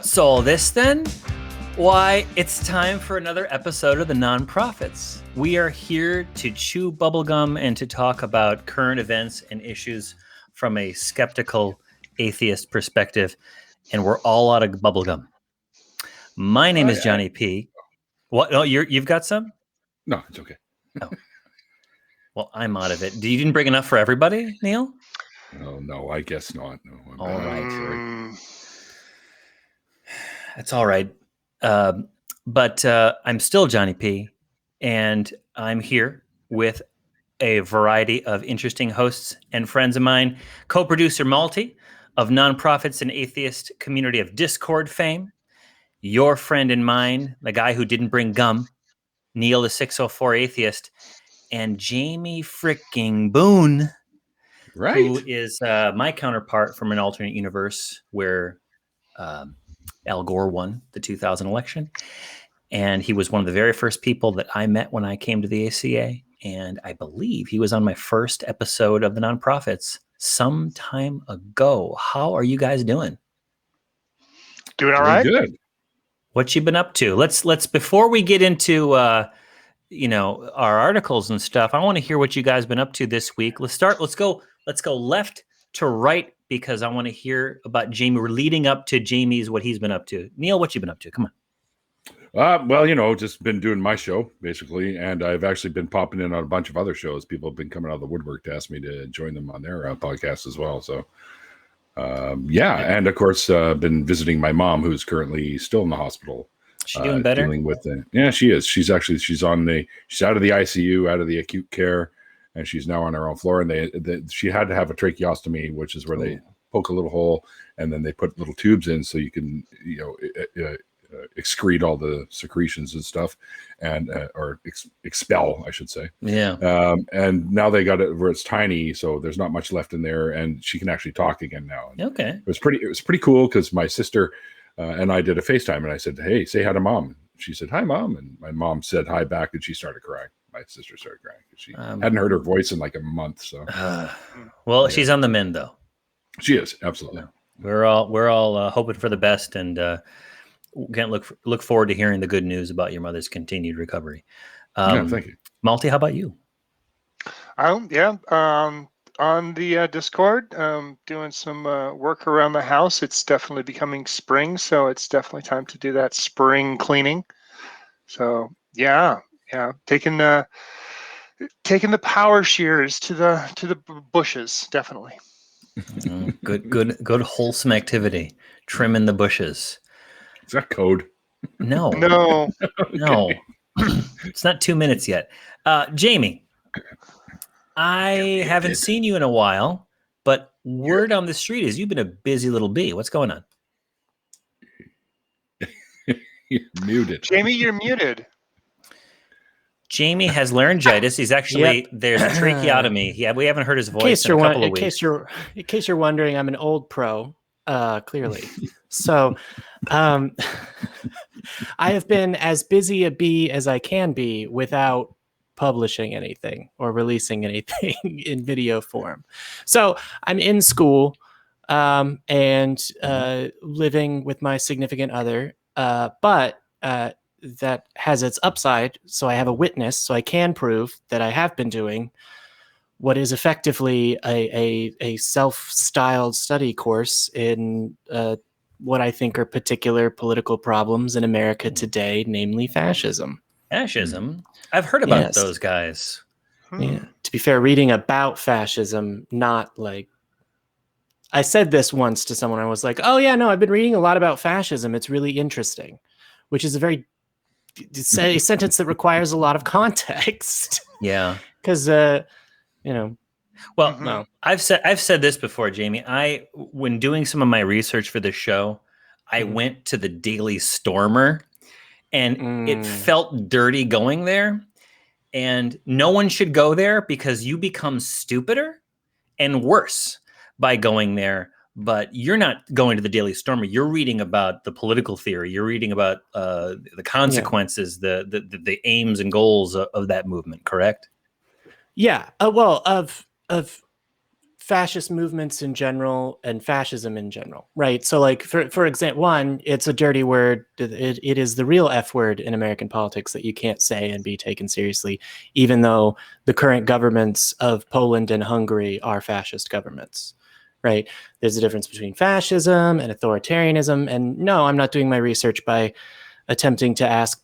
What's all this then? Why, it's time for another episode of the Nonprofits. We are here to chew bubblegum and to talk about current events and issues from a skeptical atheist perspective, and we're all out of bubblegum. My name is Johnny P. What? Oh, you've got some? No, it's okay. Oh. Well, I'm out of it. You didn't bring enough for everybody, Neil? Oh, no, I guess not. No, all right. Sorry. That's all right. But I'm still Johnny P, and I'm here with a variety of interesting hosts and friends of mine. Co-producer Malty of Nonprofits and Atheist Community of Discord fame. Your friend and mine, the guy who didn't bring gum, Neil the 604 Atheist, and Jamie fricking Boone, right? Who is my counterpart from an alternate universe where Al Gore won the 2000 election. And he was one of the very first people that I met when I came to the ACA. And I believe he was on my first episode of the Nonprofits some time ago. How are you guys doing? Doing all right. Good. What you been up to? Let's before we get into our articles and stuff, I want to hear what you guys been up to this week. Let's go left to right because I want to hear about Jamie. We're leading up to Jamie's what he's been up to. Neil, what you been up to? Come on. Well, just been doing my show basically, and I've actually been popping in on a bunch of other shows. People have been coming out of the woodwork to ask me to join them on their podcast as well. So, and of course, been visiting my mom, who's currently still in the hospital. She doing better? Dealing with she is. She's out of the ICU, out of the acute care, and she's now on her own floor. And she had to have a tracheostomy, which is where they poke a little hole and then they put little tubes in so you can, excrete all the secretions and stuff, and or expel, I should say. Yeah. And now they got it where it's tiny, so there's not much left in there, and she can actually talk again now. And okay. It was pretty cool because my sister and I did a FaceTime, and I said, "Hey, say hi to mom." She said, "Hi, mom," and my mom said hi back, and she started crying. My sister started crying because she hadn't heard her voice in like a month. So, she's on the mend though. She is, absolutely. We're all hoping for the best, and can't look forward to hearing the good news about your mother's continued recovery. Thank you, Malty. How about you? On the Discord, doing some work around the house. It's definitely becoming spring, so it's definitely time to do that spring cleaning. So taking the power shears to the bushes, definitely. Good wholesome activity. Trimming the bushes. Is that code? No. Okay. No. It's not 2 minutes yet. Jamie, I haven't seen you in a while, but word on the street is you've been a busy little bee. What's going on? You're muted. Jamie, you're muted. Jamie has laryngitis. He's actually there's a tracheotomy. Yeah, we haven't heard his voice in a couple of weeks. In case you're wondering, I'm an old pro. Clearly. So I have been as busy a bee as I can be without publishing anything or releasing anything in video form. So I'm in school and living with my significant other, but that has its upside. So I have a witness, so I can prove that I have been doing what is effectively a self-styled study course in what I think are particular political problems in America today, namely fascism. Fascism? I've heard about those guys. Yeah. To be fair, reading about fascism, not like... I said this once to someone. I was like, oh yeah, no, I've been reading a lot about fascism. It's really interesting, which is a sentence that requires a lot of context. Yeah. Because... Well, no. I've said this before, Jamie. When doing some of my research for the show, I went to the Daily Stormer, and it felt dirty going there. And no one should go there because you become stupider and worse by going there. But you're not going to the Daily Stormer. You're reading about the political theory. You're reading about the consequences, the aims and goals of that movement. Correct? Yeah. Of fascist movements in general and fascism in general, right? So like, for example, one, it's a dirty word. It is the real F word in American politics that you can't say and be taken seriously, even though the current governments of Poland and Hungary are fascist governments, right? There's a difference between fascism and authoritarianism. And no, I'm not doing my research by attempting to ask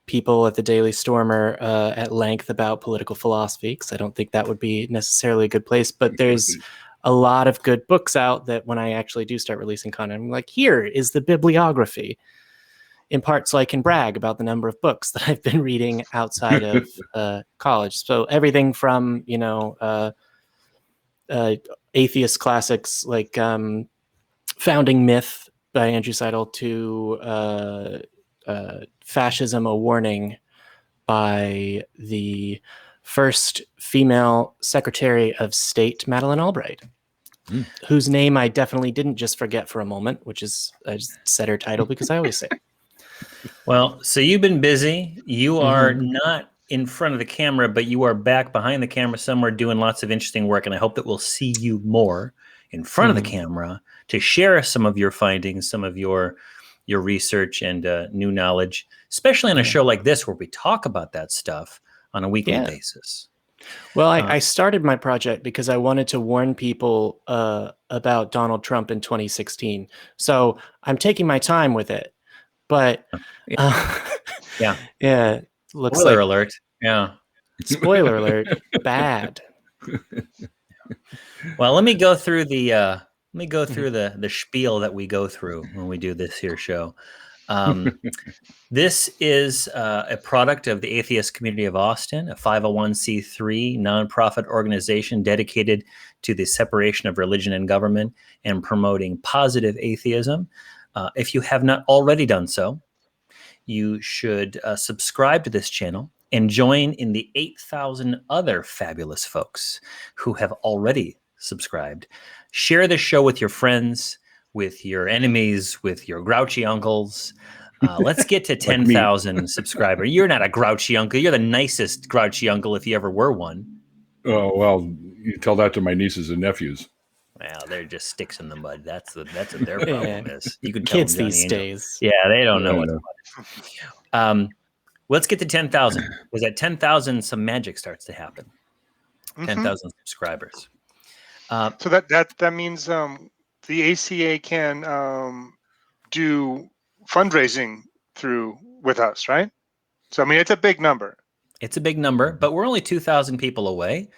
people at the Daily Stormer at length about political philosophy, because I don't think that would be necessarily a good place. But there's a lot of good books out that when I actually do start releasing content, I'm like, here is the bibliography, in part so I can brag about the number of books that I've been reading outside of college. So everything from, atheist classics like Founding Myth by Andrew Seidel to Fascism, A Warning by the first female Secretary of State, Madeleine Albright, whose name I definitely didn't just forget for a moment, which is, I just said her title because I always say it. Well, so you've been busy. You are not in front of the camera, but you are back behind the camera somewhere doing lots of interesting work. And I hope that we'll see you more in front of the camera to share some of your findings, some of your research and new knowledge, especially on a show like this where we talk about that stuff on a weekly basis. Well, I started my project because I wanted to warn people about Donald Trump in 2016. So I'm taking my time with it. But looks Spoiler like alert. Yeah. Spoiler alert. Bad. Well, let me go through the the spiel that we go through when we do this here show. This is a product of the Atheist Community of Austin, a 501c3 nonprofit organization dedicated to the separation of religion and government and promoting positive atheism. If you have not already done so, you should subscribe to this channel and join in the 8,000 other fabulous folks who have already subscribed. Share the show with your friends, with your enemies, with your grouchy uncles. Let's get to 10,000 subscribers. You're not a grouchy uncle. You're the nicest grouchy uncle if you ever were one. Oh, well, you tell that to my nieces and nephews. Well, they're just sticks in the mud. That's what their problem is. You can tell kids them, these days. Yeah, they don't know what's. Let's get to 10,000, because at 10,000, some magic starts to happen. 10,000 subscribers. So that means the ACA can do fundraising with us, right? So I mean, it's a big number. It's a big number, but we're only 2,000 people away.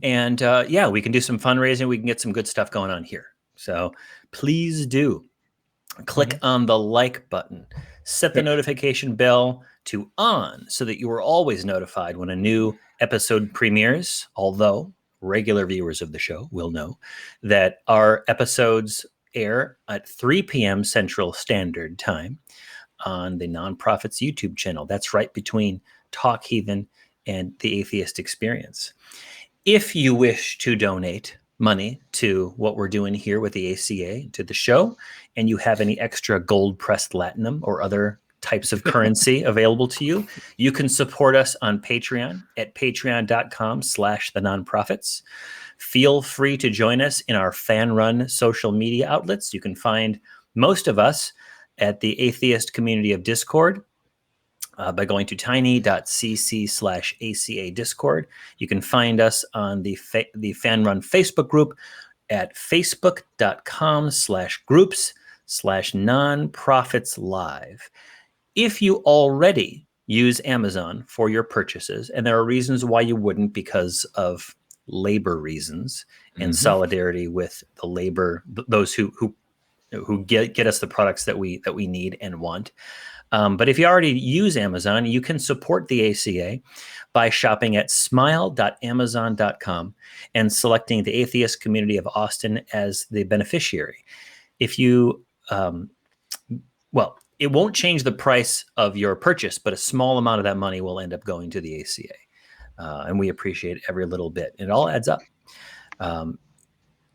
And we can do some fundraising. We can get some good stuff going on here. So please do click on the like button, set the notification bell to on so that you are always notified when a new episode premieres. Although regular viewers of the show will know that our episodes air at 3 p.m. Central Standard Time on the Nonprofits YouTube channel. That's right between Talk Heathen and the Atheist Experience. If you wish to donate money to what we're doing here with the ACA, to the show, and you have any extra gold-pressed latinum or other types of currency available to you, you can support us on Patreon at patreon.com/thenonprofits. Feel free to join us in our fan-run social media outlets. You can find most of us at the Atheist Community of Discord, by going to tiny.cc/ACA Discord. You can find us on the fan-run Facebook group at facebook.com/groups/nonprofitslive. If you already use Amazon for your purchases, and there are reasons why you wouldn't because of labor reasons and solidarity with the labor, those who get us the products that we need and want. But if you already use Amazon, you can support the ACA by shopping at smile.amazon.com and selecting the Atheist Community of Austin as the beneficiary. If you, it won't change the price of your purchase, but a small amount of that money will end up going to the ACA. And we appreciate every little bit. It all adds up.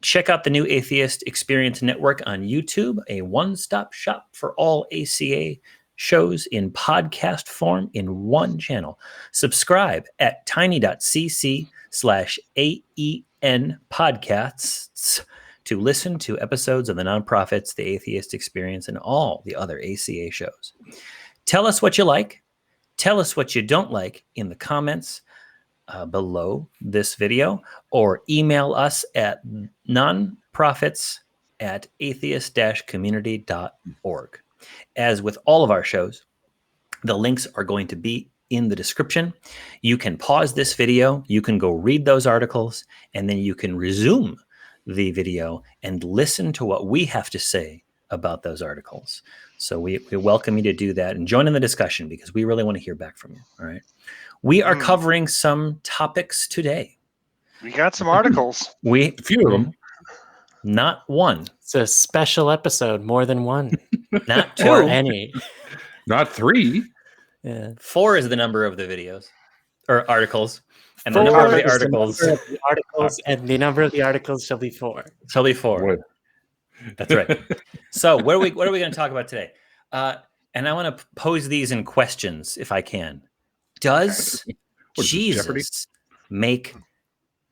Check out the new Atheist Experience Network on YouTube, a one-stop shop for all ACA shows in podcast form in one channel. Subscribe at tiny.cc/AEN podcasts to listen to episodes of The Nonprofits, The Atheist Experience, and all the other ACA shows. Tell us what you like. Tell us what you don't like in the comments below this video, or email us at nonprofits@atheist-community.org. As with all of our shows, the links are going to be in the description. You can pause this video, you can go read those articles, and then you can resume the video and listen to what we have to say about those articles. So we welcome you to do that and join in the discussion, because we really want to hear back from you. All right. We are covering some topics today. We got some articles. A few of them. Not one. It's a special episode, more than one. Not two. Or any. Not 3. Yeah. 4 is the number of the videos or articles. And the 4 number of the is articles number of the articles, and the number of the articles shall be 4. shall be 4. What? That's right. So what are we going to talk about today? And I want to pose these in questions if I can. Does Jesus make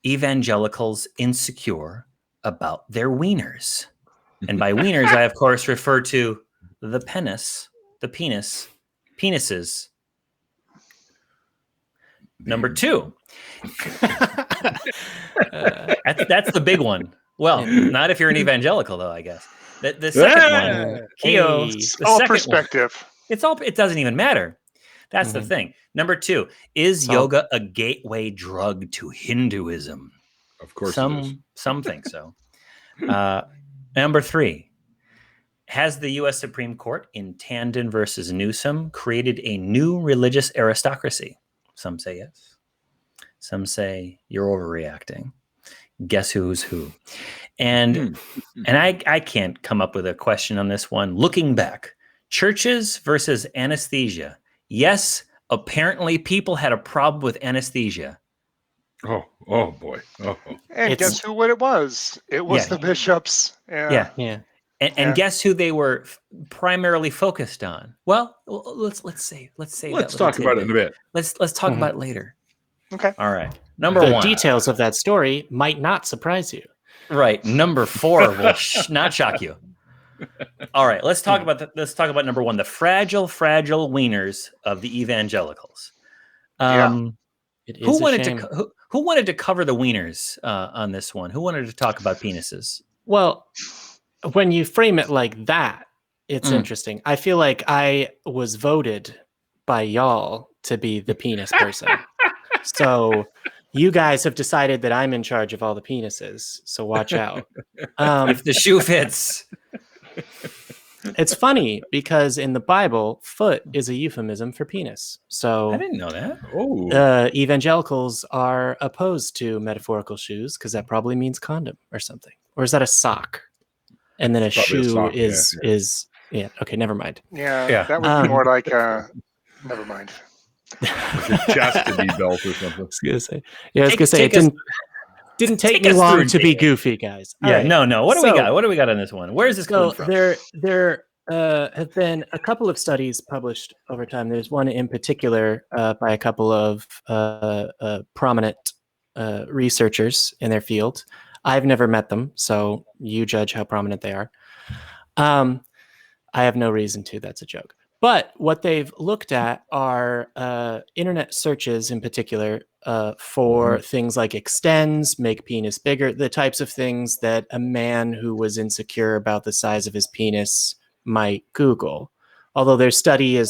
evangelicals insecure about their wieners? And by wieners, I of course refer to the penis, penises. Number 2. That's the big one. Well, not if you're an evangelical, though, I guess. The second one, Keo, the All second perspective. one, it doesn't even matter. That's the thing. Number 2, is yoga a gateway drug to Hinduism? Of course it is. Some think so. Number 3, has the U.S. Supreme Court in Tandon versus Newsom created a new religious aristocracy? Some say yes. Some say you're overreacting. Guess who's who? And I can't come up with a question on this one. Looking back, churches versus anesthesia. Yes, apparently people had a problem with anesthesia. Oh boy. And guess what it was? It was the bishops. Yeah. And guess who they were primarily focused on? Well, let's talk about it in a bit. Let's talk about it later. Okay. All right. Number The 1. details of that story might not surprise you. Right. Number 4 will not shock you. All right. Let's talk about number 1, the fragile wieners of the evangelicals. It is Who wanted to cover the wieners on this one? Who wanted to talk about penises? Well, when you frame it like that, it's interesting. I feel like I was voted by y'all to be the penis person. So you guys have decided that I'm in charge of all the penises. So watch out. If the shoe fits. It's funny because in the Bible, foot is a euphemism for penis. So I didn't know that. Evangelicals are opposed to metaphorical shoes because that probably means condom or something. Or is that a sock? And then a shoe is okay, never mind. Yeah. That would be more like never mind. Chastity belt or something. I was gonna say it didn't take me long to be goofy, guys. All right. No. What do we got? What do we got on this one? Where is this coming from? There have been a couple of studies published over time. There's one in particular by a couple of prominent researchers in their field. I've never met them, so you judge how prominent they are. I have no reason to. That's a joke. But what they've looked at are internet searches in particular for things like extends, make penis bigger, the types of things that a man who was insecure about the size of his penis might Google. Although their study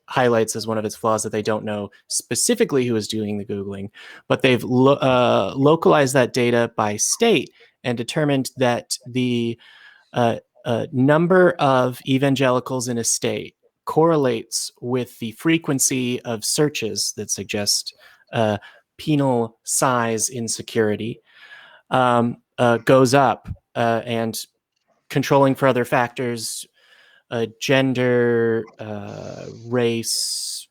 highlights as one of its flaws that they don't know specifically who is doing the Googling, but they've localized that data by state and determined that the number of evangelicals in a state correlates with the frequency of searches that suggest penal size insecurity goes up, and controlling for other factors, gender, race,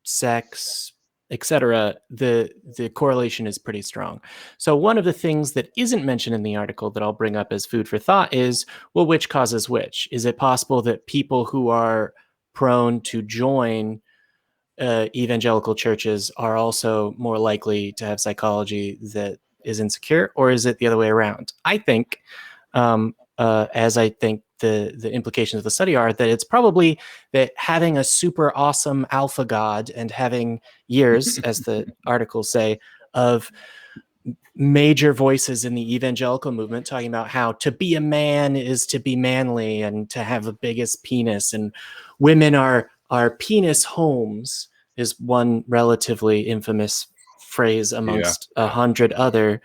sex, etc., the correlation is pretty strong. So one of the things that isn't mentioned in the article that I'll bring up as food for thought is, well, which causes which? Is it possible that people who are prone to join evangelical churches are also more likely to have psychology that is insecure, or is it the other way around? I think, as I think the implications of the study are, that it's probably that having a super awesome alpha god and having years, as the articles say, of major voices in the evangelical movement talking about how to be a man is to be manly and to have the biggest penis, and women are penis homes is one relatively infamous phrase amongst 100 other.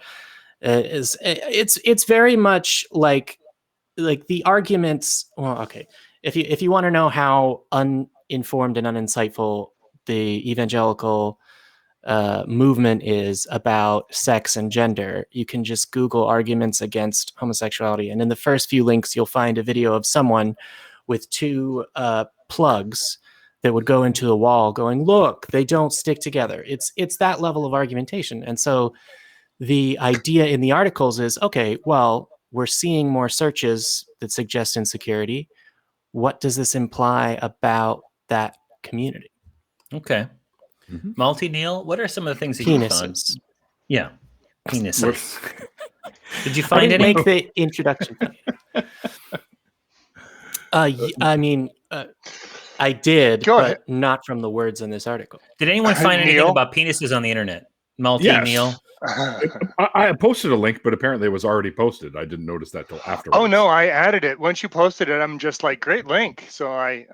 It's very much like the arguments. Well, okay, if you want to know how uninformed and uninsightful the evangelical movement is about sex and gender, you can just Google arguments against homosexuality, and in the first few links you'll find a video of someone with two plugs that would go into the wall going, look, they don't stick together. It's that level of argumentation. And so the idea in the articles is, okay, well, we're seeing more searches that suggest insecurity. What does this imply about that community? Okay. Malty, Neil, what are some of the things that Penises. you found? Yeah. Penises. Did you find I didn't any? make the introduction funny. I mean, I did, Go but ahead. not from the words in this article. Did anyone find anything Neil? about penises on the internet? Malty, Yes. Neil? I posted a link, but apparently it was already posted. I didn't notice that till afterwards. Oh no, I added it. Once you posted it, I'm just like, great link. So I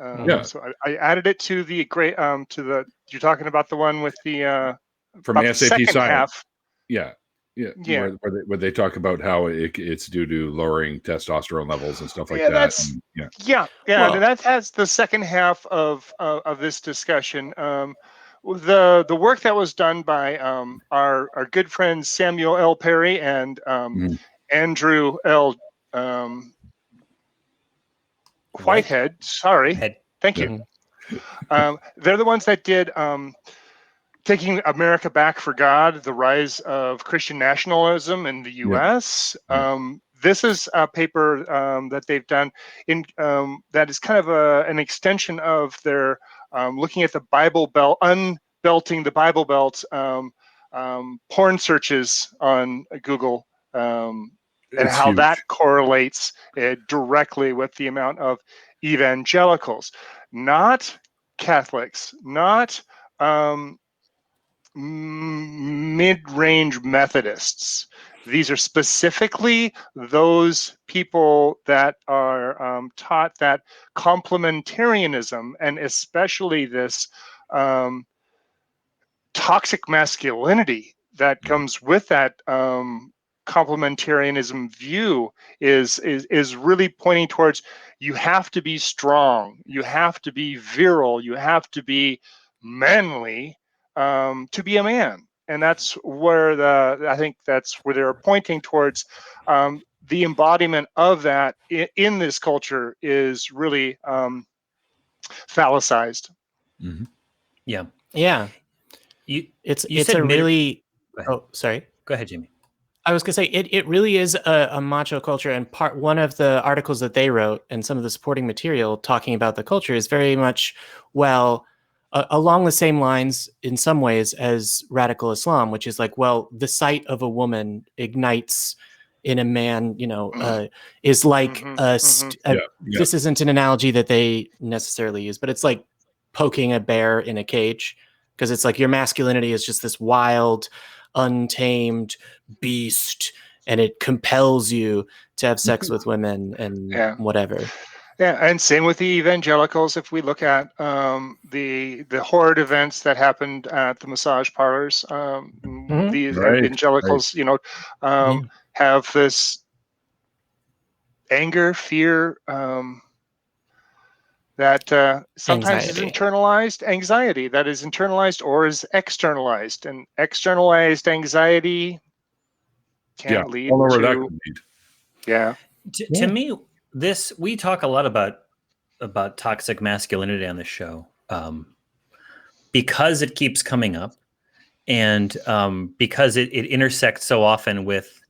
added it to the great to the. You're talking about the one with the from about the ASAP second Science. half. Yeah. Yeah. Where they talk about how it's due to lowering testosterone levels and stuff like that. That's And, Well, Well, that has the second half of this discussion. The work that was done by our good friends Samuel L. Perry and Andrew L. Whitehead. Sorry, thank you. They're the ones that did Taking America Back for God, the Rise of Christian Nationalism in the U.S. This is a paper that they've done in that is kind of an extension of their looking at the Bible Belt, unbelting the Bible Belt porn searches on Google, and It's how huge. that correlates directly with the amount of evangelicals, not Catholics, not mid-range Methodists. These are specifically those people that are taught that complementarianism, and especially this toxic masculinity that comes with that complementarianism view, is really pointing towards, you have to be strong, you have to be virile, you have to be manly to be a man. And that's where I think that's where they're pointing towards. The embodiment of that in this culture is really phallicized. Yeah. It's said a really. Oh, sorry. Go ahead, Jamie. I was gonna say it really is a macho culture, and one of the articles that they wrote and some of the supporting material talking about the culture is very much along the same lines in some ways as radical Islam, which is like, well, the sight of a woman ignites in a man, is like this isn't an analogy that they necessarily use, but it's like poking a bear in a cage, because it's like your masculinity is just this wild, untamed beast, and it compels you to have sex with women and whatever. Yeah, and same with the evangelicals. If we look at the horrid events that happened at the massage parlors, the evangelicals, have this anger, fear, that sometimes is internalized anxiety, that is internalized or is externalized, and externalized anxiety can lead to. To me, we talk a lot about toxic masculinity on the show because it keeps coming up, and because it intersects so often with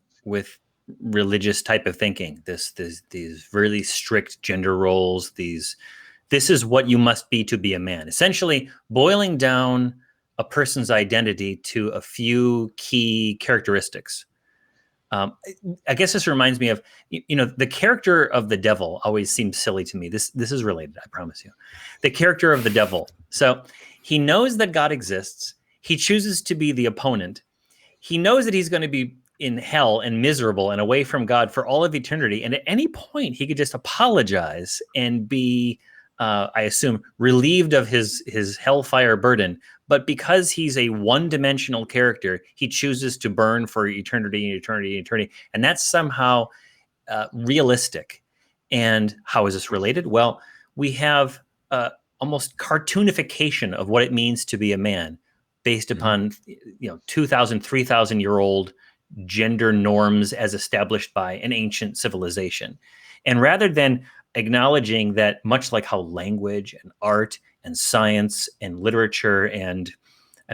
religious type of thinking. These really strict gender roles, these this is what you must be to be a man. Essentially, boiling down a person's identity to a few key characteristics. I guess this reminds me of, the character of the devil always seems silly to me. This is related, I promise you. The character of the devil. So he knows that God exists. He chooses to be the opponent. He knows that he's going to be in hell and miserable and away from God for all of eternity. And at any point, he could just apologize and be, I assume, relieved of his hellfire burden. But because he's a one-dimensional character, he chooses to burn for eternity and eternity and eternity. And that's somehow realistic. And how is this related? Well, we have almost cartoonification of what it means to be a man based upon 2,000, 3,000-year-old gender norms as established by an ancient civilization. And rather than acknowledging that, much like how language and art and science and literature and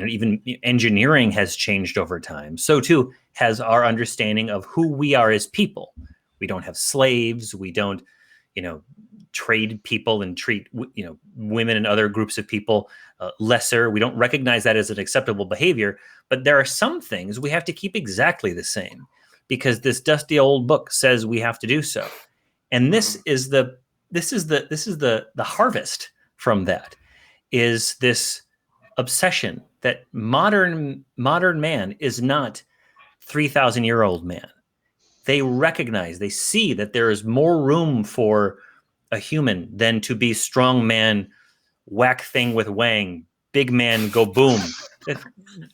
even engineering has changed over time, so too has our understanding of who we are as people. We don't have slaves. We don't, trade people and treat, women and other groups of people lesser. We don't recognize that as an acceptable behavior. But there are some things we have to keep exactly the same because this dusty old book says we have to do so. And this is the harvest from that, is this obsession that modern man is not 3,000-year-old man. They see that there is more room for a human than to be strong man, whack thing with wang, big man go boom.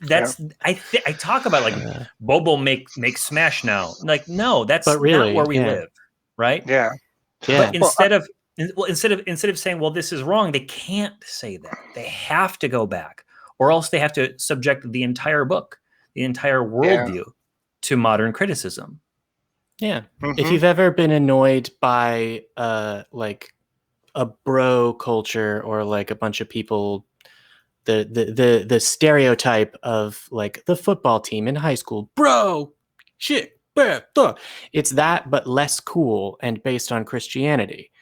That's I talk about like Bobo make smash now. Like, no, that's really, not where we live, right? Yeah. But instead of saying, well, this is wrong, they can't say that. They have to go back, or else they have to subject the entire book, the entire worldview to modern criticism. Yeah. Mm-hmm. If you've ever been annoyed by like a bro culture or like a bunch of people, the stereotype of like the football team in high school, bro, shit, it's that, but less cool and based on Christianity,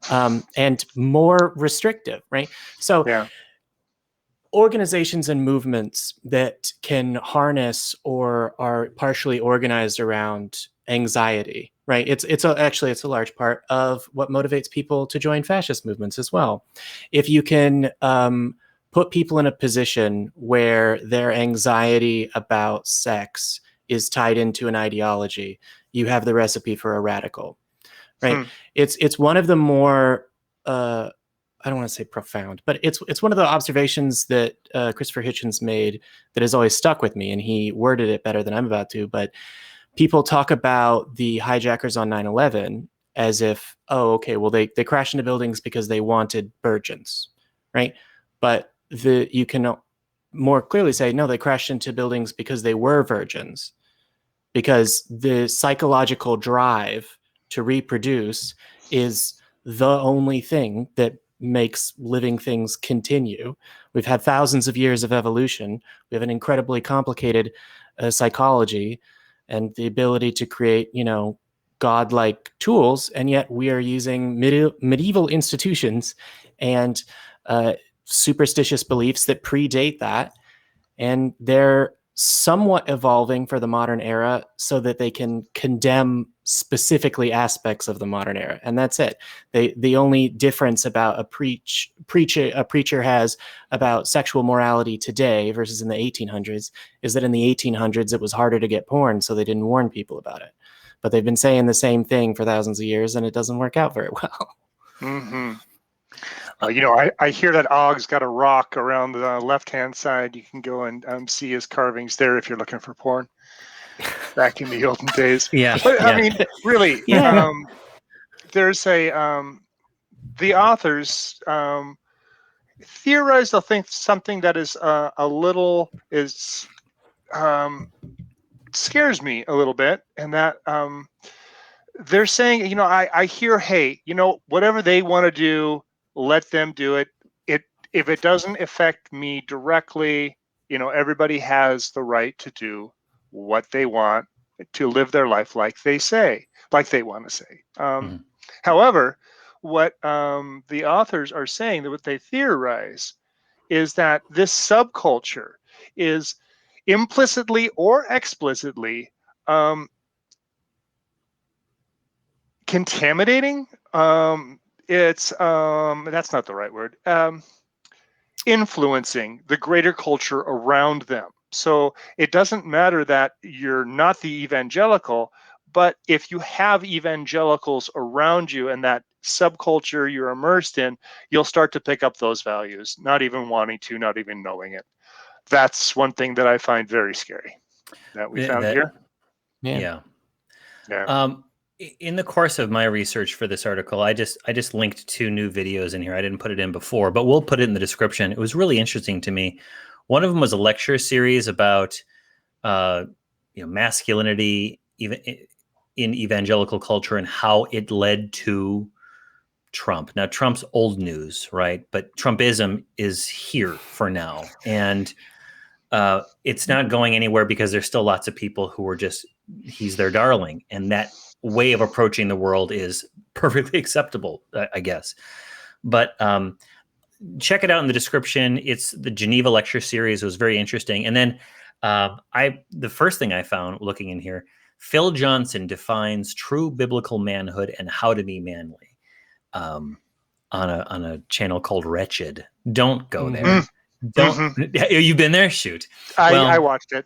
and more restrictive, right? So organizations and movements that can harness or are partially organized around anxiety, right? It's a large part of what motivates people to join fascist movements as well. If you can put people in a position where their anxiety about sex is tied into an ideology, you have the recipe for a radical, right? It's one of the more I don't want to say profound, but it's one of the observations that Christopher Hitchens made that has always stuck with me, and he worded it better than I'm about to. But people talk about the hijackers on 9/11 as if, oh, okay, well, they crashed into buildings because they wanted virgins, right? But you can more clearly say, no, they crashed into buildings because they were virgins, because the psychological drive to reproduce is the only thing that makes living things continue. We've had thousands of years of evolution. We have an incredibly complicated psychology and the ability to create, godlike tools, and yet we are using medieval institutions and superstitious beliefs that predate that, and they're somewhat evolving for the modern era so that they can condemn specifically aspects of the modern era, and that's it. The only difference about a preacher has about sexual morality today versus in the 1800s is that in the 1800s it was harder to get porn, so they didn't warn people about it. But they've been saying the same thing for thousands of years, and it doesn't work out very well. Mm-hmm. I hear that Ogg's got a rock around the left-hand side. You can go and see his carvings there if you're looking for porn. Back in the olden days. Yeah. But, I mean, really, there's the authors theorized, I think, something that is scares me a little bit, and that they're saying, I hear, hey, whatever they want to do, let them do it. If it doesn't affect me directly, everybody has the right to do what they want, to live their life like they want to say. However, what the authors are saying, that what they theorize is that this subculture is implicitly or explicitly contaminating. It's that's not the right word. Influencing the greater culture around them. So it doesn't matter that you're not the evangelical, but if you have evangelicals around you and that subculture you're immersed in, you'll start to pick up those values, not even wanting to, not even knowing it. That's one thing that I find very scary that we found here. Yeah. Yeah. In the course of my research for this article, I just linked 2 new videos in here. I didn't put it in before, but we'll put it in the description. It was really interesting to me. One of them was a lecture series about masculinity, even in evangelical culture, and how it led to Trump. Now, Trump's old news, right? But Trumpism is here for now, and it's not going anywhere because there's still lots of people who are just, he's their darling, and that way of approaching the world is perfectly acceptable, I guess. But check it out in the description. It's the Geneva lecture series. It was very interesting. And then the first thing I found looking in here, Phil Johnson defines true biblical manhood and how to be manly on a channel called Wretched. Don't go there. Don't. You've been there? Shoot. I watched it.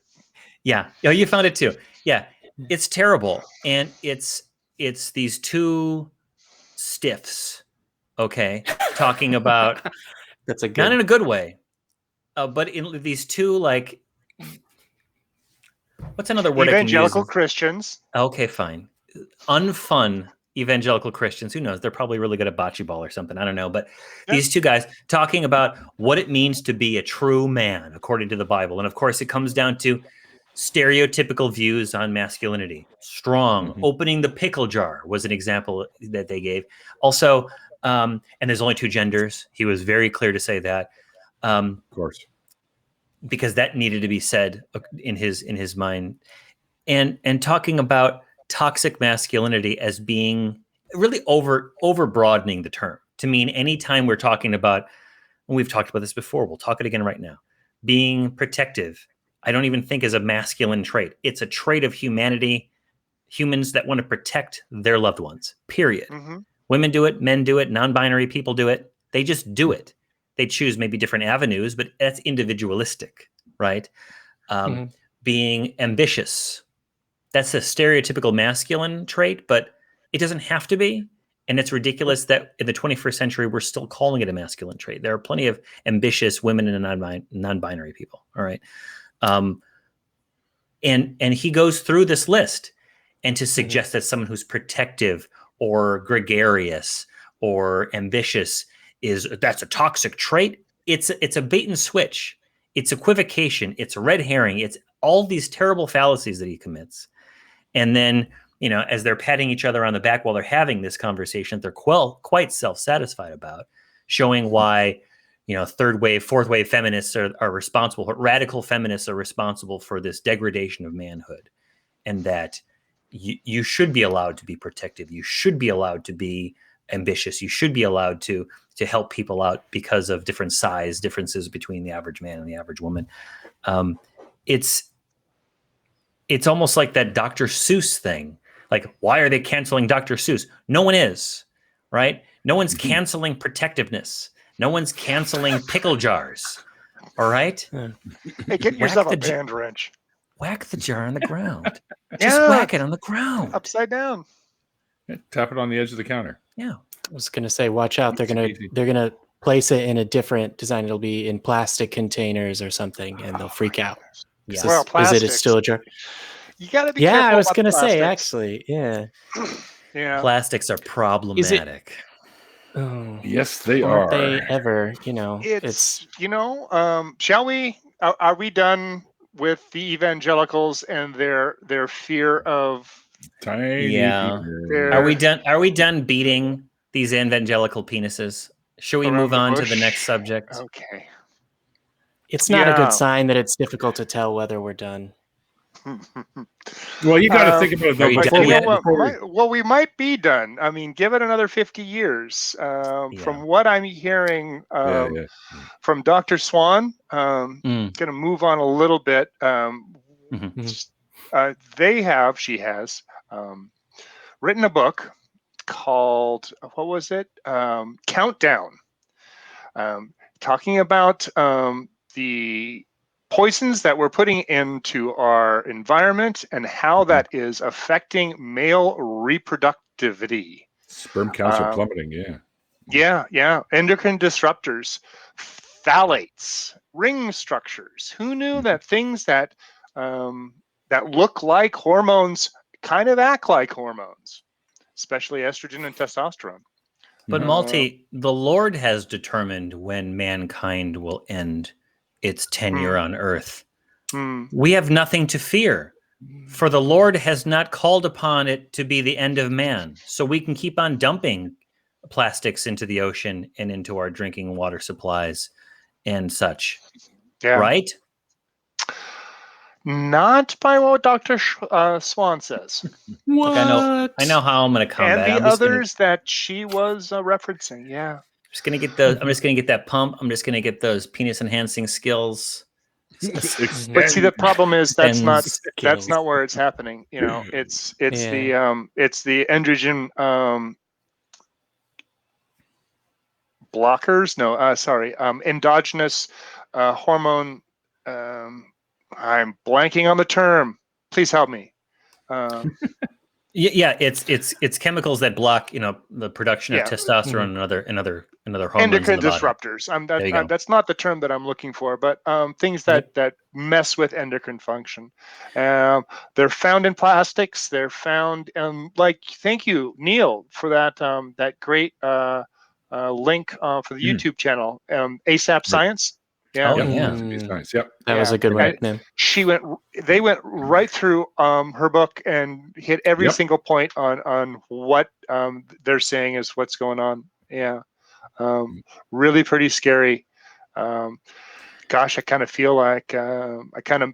Yeah. Oh, you found it too. Yeah. It's terrible. And it's these 2 stiffs, okay, talking about that's a good, not in a good way, but in these 2, like, what's another word? Evangelical Christians. Okay, fine. Unfun evangelical Christians. Who knows? They're probably really good at bocce ball or something. I don't know. But these 2 guys talking about what it means to be a true man according to the Bible. And of course, it comes down to stereotypical views on masculinity. Strong. Opening the pickle jar was an example that they gave. Also, and there's only 2 genders. He was very clear to say that. Of course. Because that needed to be said in his mind. And talking about toxic masculinity as being really over broadening the term to mean anytime we're talking about, and we've talked about this before, we'll talk it again right now, being protective, I don't even think is a masculine trait. It's a trait of humanity, humans that want to protect their loved ones, period. Women do it, men do it, non-binary people do it. They just do it. They choose maybe different avenues, but that's individualistic, right? Being ambitious. That's a stereotypical masculine trait, but it doesn't have to be. And it's ridiculous that in the 21st century, we're still calling it a masculine trait. There are plenty of ambitious women and non-binary people, all right? And he goes through this list, and to suggest that someone who's protective or gregarious or ambitious that's a toxic trait. It's a bait and switch. It's equivocation. It's a red herring. It's all these terrible fallacies that he commits. And then, as they're patting each other on the back while they're having this conversation, they're quite self-satisfied about, showing why, 3rd wave, 4th wave feminists are responsible. Radical feminists are responsible for this degradation of manhood, and that you should be allowed to be protective. You should be allowed to be ambitious. You should be allowed to help people out because of different size differences between the average man and the average woman. It's almost like that Dr. Seuss thing. Like, why are they canceling Dr. Seuss? No one is, right? No one's canceling protectiveness. No one's canceling pickle jars. All right? Hey, get yourself a band wrench. Whack the jar on the ground. Just whack it on the ground. Upside down. Tap it on the edge of the counter. Yeah. I was gonna say, watch out. They're gonna place it in a different design. It'll be in plastic containers or something, and they'll freak out. Yeah. Well, is it still a jar? You got to be careful. I was about gonna say, plastics. actually, yeah. Plastics are problematic. Yes, they Aren't are. they ever? It's shall we? Are we done with the evangelicals and their fear of? Tiny. Are we done? Are we done beating these evangelical penises? Should we move on to the next subject? Okay. It's not a good sign that it's difficult to tell whether we're done. Well, you got to think about it though. Are you But done you know yet? what? We might be done. I mean, give it another 50 years. From what I'm hearing Yeah. from Dr. Swan, Mm. going to move on a little bit. Mhm. She has written a book called, what was it? Countdown. Talking about the poisons that we're putting into our environment and how that is affecting male reproductivity. Sperm counts are plummeting. Yeah. Endocrine disruptors, phthalates, ring structures. Who knew that things that look like hormones kind of act like hormones, especially estrogen and testosterone? But Malty, the Lord has determined when mankind will end its tenure on earth. We have nothing to fear, for the Lord has not called upon it to be the end of man. So we can keep on dumping plastics into the ocean and into our drinking water supplies and such. Yeah. Right? Not by what Dr. Swan says. Look, I know how I'm going to combat. And the others that she was referencing. Yeah. I'm just going to get those. I'm just going to get that pump. I'm just going to get those penis enhancing skills. But see, the problem is that's not where it's happening. You know, it's the androgen blockers. No, sorry, endogenous hormone. I'm blanking on the term. Please help me. Yeah, it's chemicals that block, the production of testosterone and other hormones. Endocrine in the body. disruptors. That's not the term that I'm looking for, but things that mess with endocrine function. They're found in plastics. They're found thank you, Neil, for that great link for the YouTube channel, ASAP Science. Yeah. Nice. Yep. That was a good one. They went right through her book and hit every single point on what they're saying is what's going on. Yeah. Really pretty scary. Gosh, I kind of feel like I kind of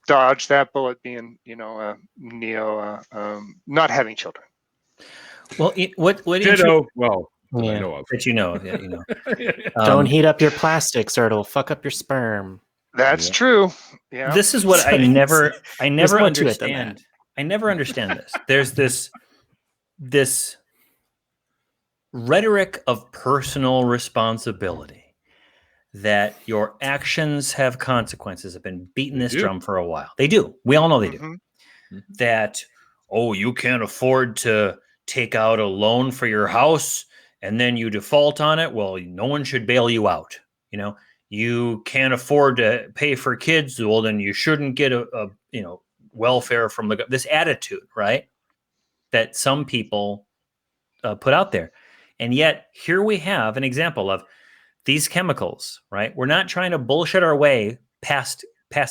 dodged that bullet being, Neo, not having children. Well, what Ditto. Well, that I know of. That you know of, yeah, you know. Don't heat up your plastics or it'll fuck up your sperm. That's true. Yeah. This is what I never understand. I never understand this. There's this rhetoric of personal responsibility that your actions have consequences. I've been beating this drum for a while. They do. We all know they do. That, you can't afford to take out a loan for your house and then you default on it. Well, no one should bail you out. You can't afford to pay for kids. Well, then you shouldn't get a welfare from this attitude, right? That some people put out there. And yet here we have an example of these chemicals, right? We're not trying to bullshit our way past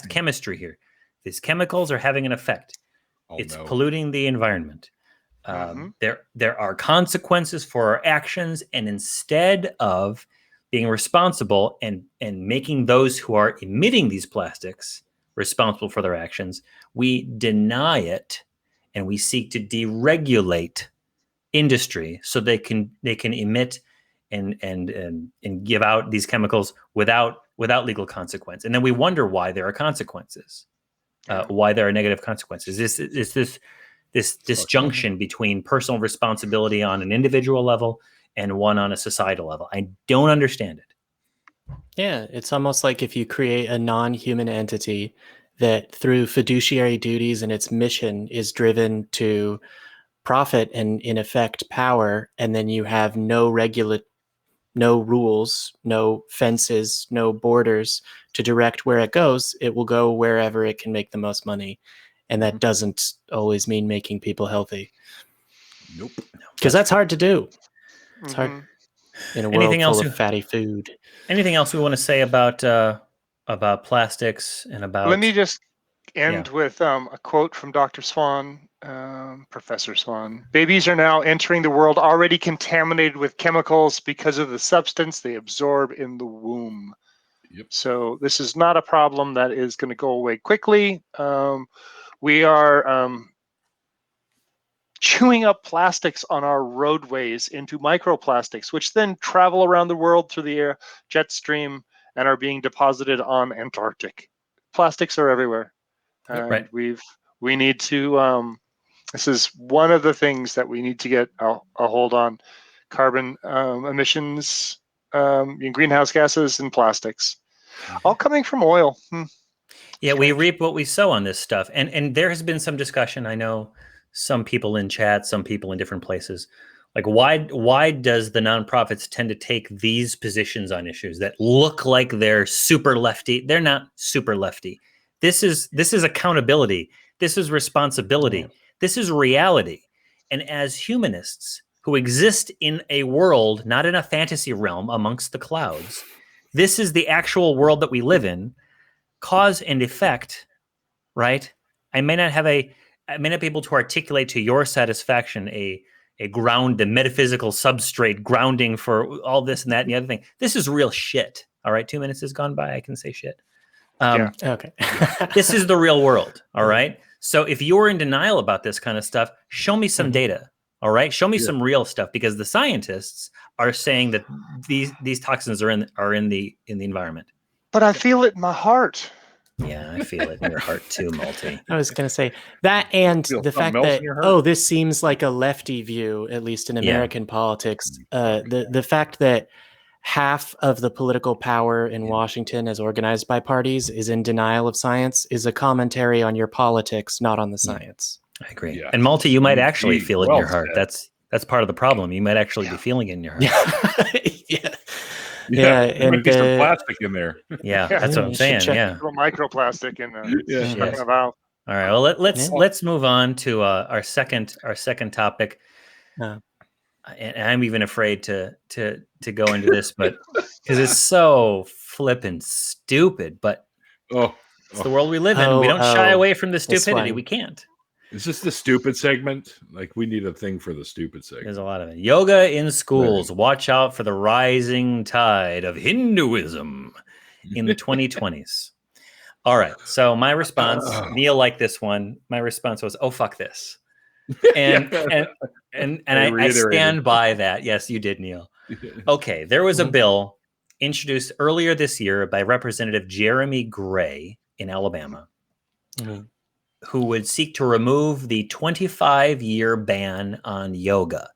chemistry here. These chemicals are having an effect. It's polluting the environment. There are consequences for our actions, and instead of being responsible and making those who are emitting these plastics responsible for their actions, we deny it and we seek to deregulate industry so they can emit and give out these chemicals without legal consequence. And then we wonder why there are consequences, why there are negative consequences. Is this disjunction between personal responsibility on an individual level and one on a societal level. I don't understand it. Yeah, it's almost like if you create a non-human entity that through fiduciary duties and its mission is driven to profit and in effect power, and then you have no rules, no fences, no borders to direct where it goes, it will go wherever it can make the most money. And that doesn't always mean making people healthy. Nope. Because that's hard to do. It's hard in a world full of fatty food. Anything else we want to say about plastics and about... Let me just end with a quote from Dr. Swan, Professor Swan. Babies are now entering the world already contaminated with chemicals because of the substance they absorb in the womb. Yep. So this is not a problem that is going to go away quickly. We are chewing up plastics on our roadways into microplastics, which then travel around the world through the air jet stream and are being deposited on Antarctic. Plastics are everywhere, and Right. we need to. This is one of the things that we need to get a hold on: carbon emissions, greenhouse gases, and plastics, all coming from oil. Yeah, we reap what we sow on this stuff, and there has been some discussion. I know some people in chat, some people in different places. Like, why does the nonprofits tend to take these positions on issues that look like they're super lefty? They're not super lefty. This is accountability. This is responsibility. This is reality. And as humanists who exist in a world, not in a fantasy realm amongst the clouds, this is the actual world that we live in. Cause and effect, right? I may not be able to articulate to your satisfaction the metaphysical substrate grounding for all this and that and the other thing. This is real shit. All right, 2 minutes has gone by. I can say shit. Okay. This is the real world. All right. So if you're in denial about this kind of stuff, show me some data. All right. Show me some real stuff, because the scientists are saying that these toxins are in the environment. But I feel it in my heart. Yeah, I feel it in your heart too, Malty. I was going to say that, and the fact that, this seems like a lefty view, at least in American politics. The fact that half of the political power in Washington, as organized by parties, is in denial of science is a commentary on your politics, not on the science. I agree. Yeah. And Malty, you might actually feel it in your heart. That's part of the problem. You might actually be feeling it in your heart. Yeah, and might be some plastic in there. Yeah, that's what I'm saying. Yeah, little microplastic in the valve. All right. Well, let's move on to our second topic. And I'm even afraid to go into this, but because it's so flippin' stupid. But it's the world we live in. We don't shy away from the stupidity. We can't. Is this the stupid segment? Like, we need a thing for the stupid segment. There's a lot of it. Yoga in schools. Watch out for the rising tide of Hinduism in the 2020s. All right. So my response, Neil liked this one. My response was, "Oh, fuck this." And I stand by that. Yes, you did, Neil. Okay. There was a bill introduced earlier this year by Representative Jeremy Gray in Alabama. Who would seek to remove the 25-year ban on yoga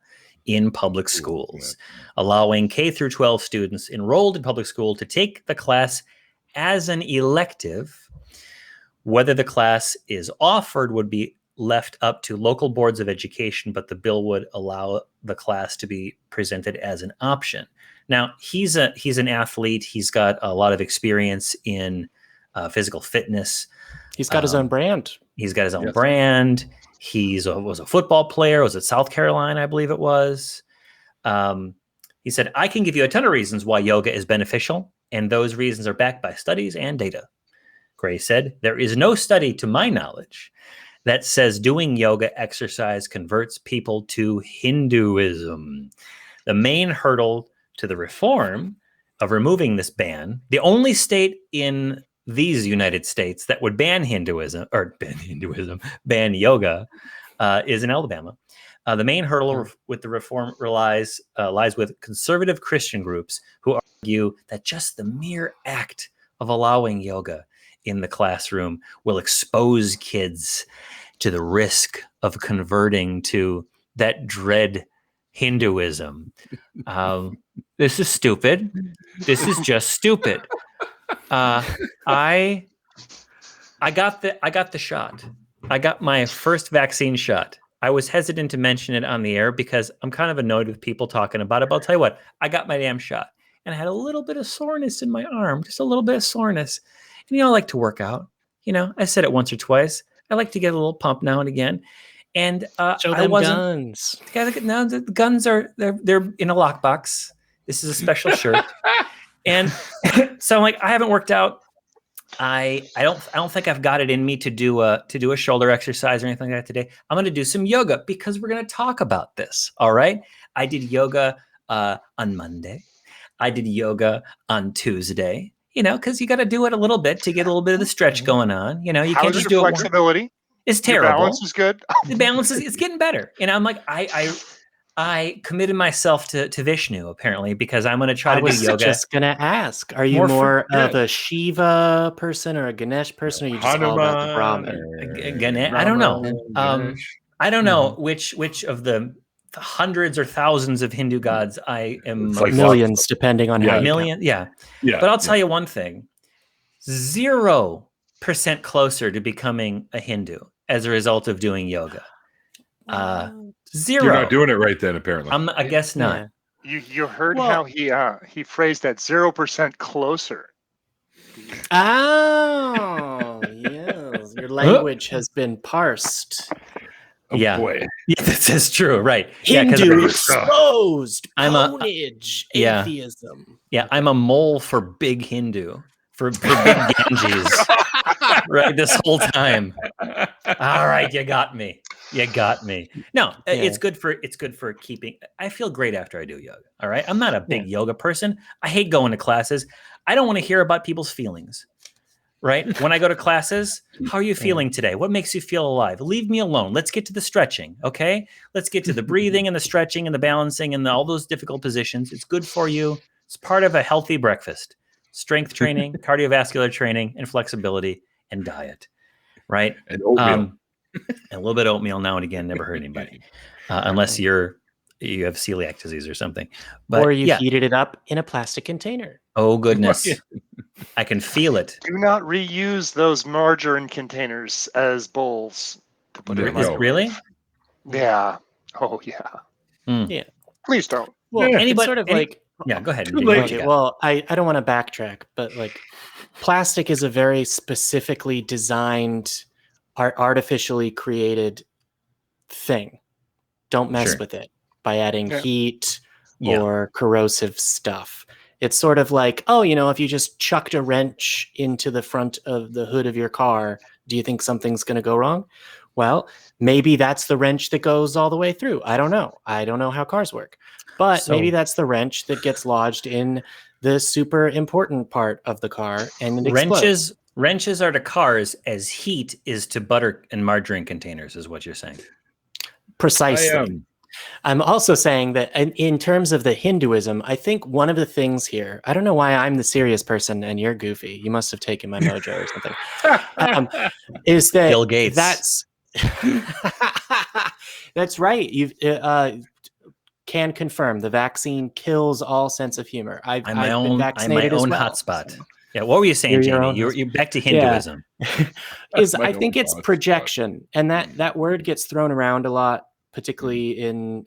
in public schools, allowing K through 12 students enrolled in public school to take the class as an elective. Whether the class is offered would be left up to local boards of education, but the bill would allow the class to be presented as an option. Now, he's an athlete. He's got a lot of experience in physical fitness. He's got his own brand. He's got his own brand. He was a football player. Was at South Carolina, I believe it was. He said, "I can give you a ton of reasons why yoga is beneficial, and those reasons are backed by studies and data." Gray said, "There is no study, to my knowledge, that says doing yoga exercise converts people to Hinduism. The main hurdle to the reform of removing this ban, the only state in these United States that would ban yoga, is in Alabama. The main hurdle with the reform lies with conservative Christian groups who argue that just the mere act of allowing yoga in the classroom will expose kids to the risk of converting to that dread Hinduism. This is stupid. This is just stupid. I got the shot. I got my first vaccine shot. I was hesitant to mention it on the air because I'm kind of annoyed with people talking about it. But I'll tell you what, I got my damn shot, and I had a little bit of soreness in my arm, just a little bit of soreness. And I like to work out. I said it once or twice. I like to get a little pump now and again. And show them guns. No, the guns they're in a lockbox. This is a special shirt. And so I'm like, I haven't worked out. I don't think I've got it in me to do a shoulder exercise or anything like that today. I'm going to do some yoga because we're going to talk about this. All right. I did yoga on Monday. I did yoga on Tuesday. Because you got to do it a little bit to get a little bit of the stretch going on. You can't just do flexibility. is Your terrible. balance is good. The balance is it's getting better. And I'm like, I committed myself to Vishnu apparently because I'm going to try to do yoga. I was just going to ask, are you more of a Shiva person or a Ganesh person, or are you just all about the Brahman? I don't know. I don't know which of the hundreds or thousands of Hindu gods I am. It's like millions, depending on how you million. count. Yeah. But I'll tell you one thing: 0% closer to becoming a Hindu as a result of doing yoga. 0. You're not doing it right then, apparently. I guess not. Yeah. You heard how he phrased that 0% closer. Oh, yes. Your language has been parsed. Oh, boy. Yeah, that's true. Right. Hindu exposed. Ponage. Atheism. Yeah, I'm a mole for big Hindu. For big Ganges. Right, this whole time. All right, you got me. No, it's good for keeping. I feel great after I do yoga. All right, I'm not a big yoga person. I hate going to classes. I don't want to hear about people's feelings. Right, when I go to classes, how are you feeling today? What makes you feel alive? Leave me alone. Let's get to the stretching. Okay, let's get to the breathing and the stretching and the balancing and all those difficult positions. It's good for you. It's part of a healthy breakfast. Strength training, cardiovascular training, and flexibility, and diet, right? And oatmeal. A little bit of oatmeal now and again never hurt anybody, unless you have celiac disease or something. But or you heated it up in a plastic container. Oh goodness, I can feel it. Do not reuse those margarine containers as bowls. To put it in really? Yeah. Oh yeah. Yeah. Please don't. Well, it's sort of like. Yeah, go ahead. Okay, well, I don't want to backtrack, but like plastic is a very specifically designed, artificially created thing. Don't mess with it by adding heat or corrosive stuff. It's sort of like, if you just chucked a wrench into the front of the hood of your car, do you think something's going to go wrong? Well, maybe that's the wrench that goes all the way through. I don't know. I don't know how cars work. But maybe that's the wrench that gets lodged in the super important part of the car and it explodes. Wrenches are to cars as heat is to butter and margarine containers, is what you're saying. Precisely. I'm also saying that in terms of the Hinduism, I think one of the things here, I don't know why I'm the serious person and you're goofy. You must have taken my mojo or something. Is that Bill Gates? That's right. You've can confirm the vaccine kills all sense of humor. I'm my own hotspot. So. Yeah, what were you saying, Jamie? You're back to Hinduism. I think it's projection, and that word gets thrown around a lot, particularly in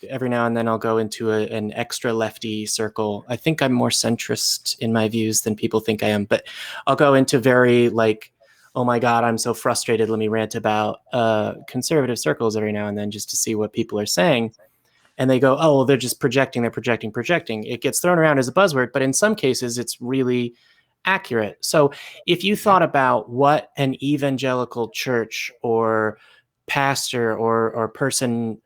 every now and then I'll go into an extra lefty circle. I think I'm more centrist in my views than people think I am, but I'll go into very like, oh my God, I'm so frustrated. Let me rant about conservative circles every now and then just to see what people are saying. And they go, oh, well, they're just projecting. It gets thrown around as a buzzword, but in some cases it's really accurate. So if you thought about what an evangelical church or pastor or person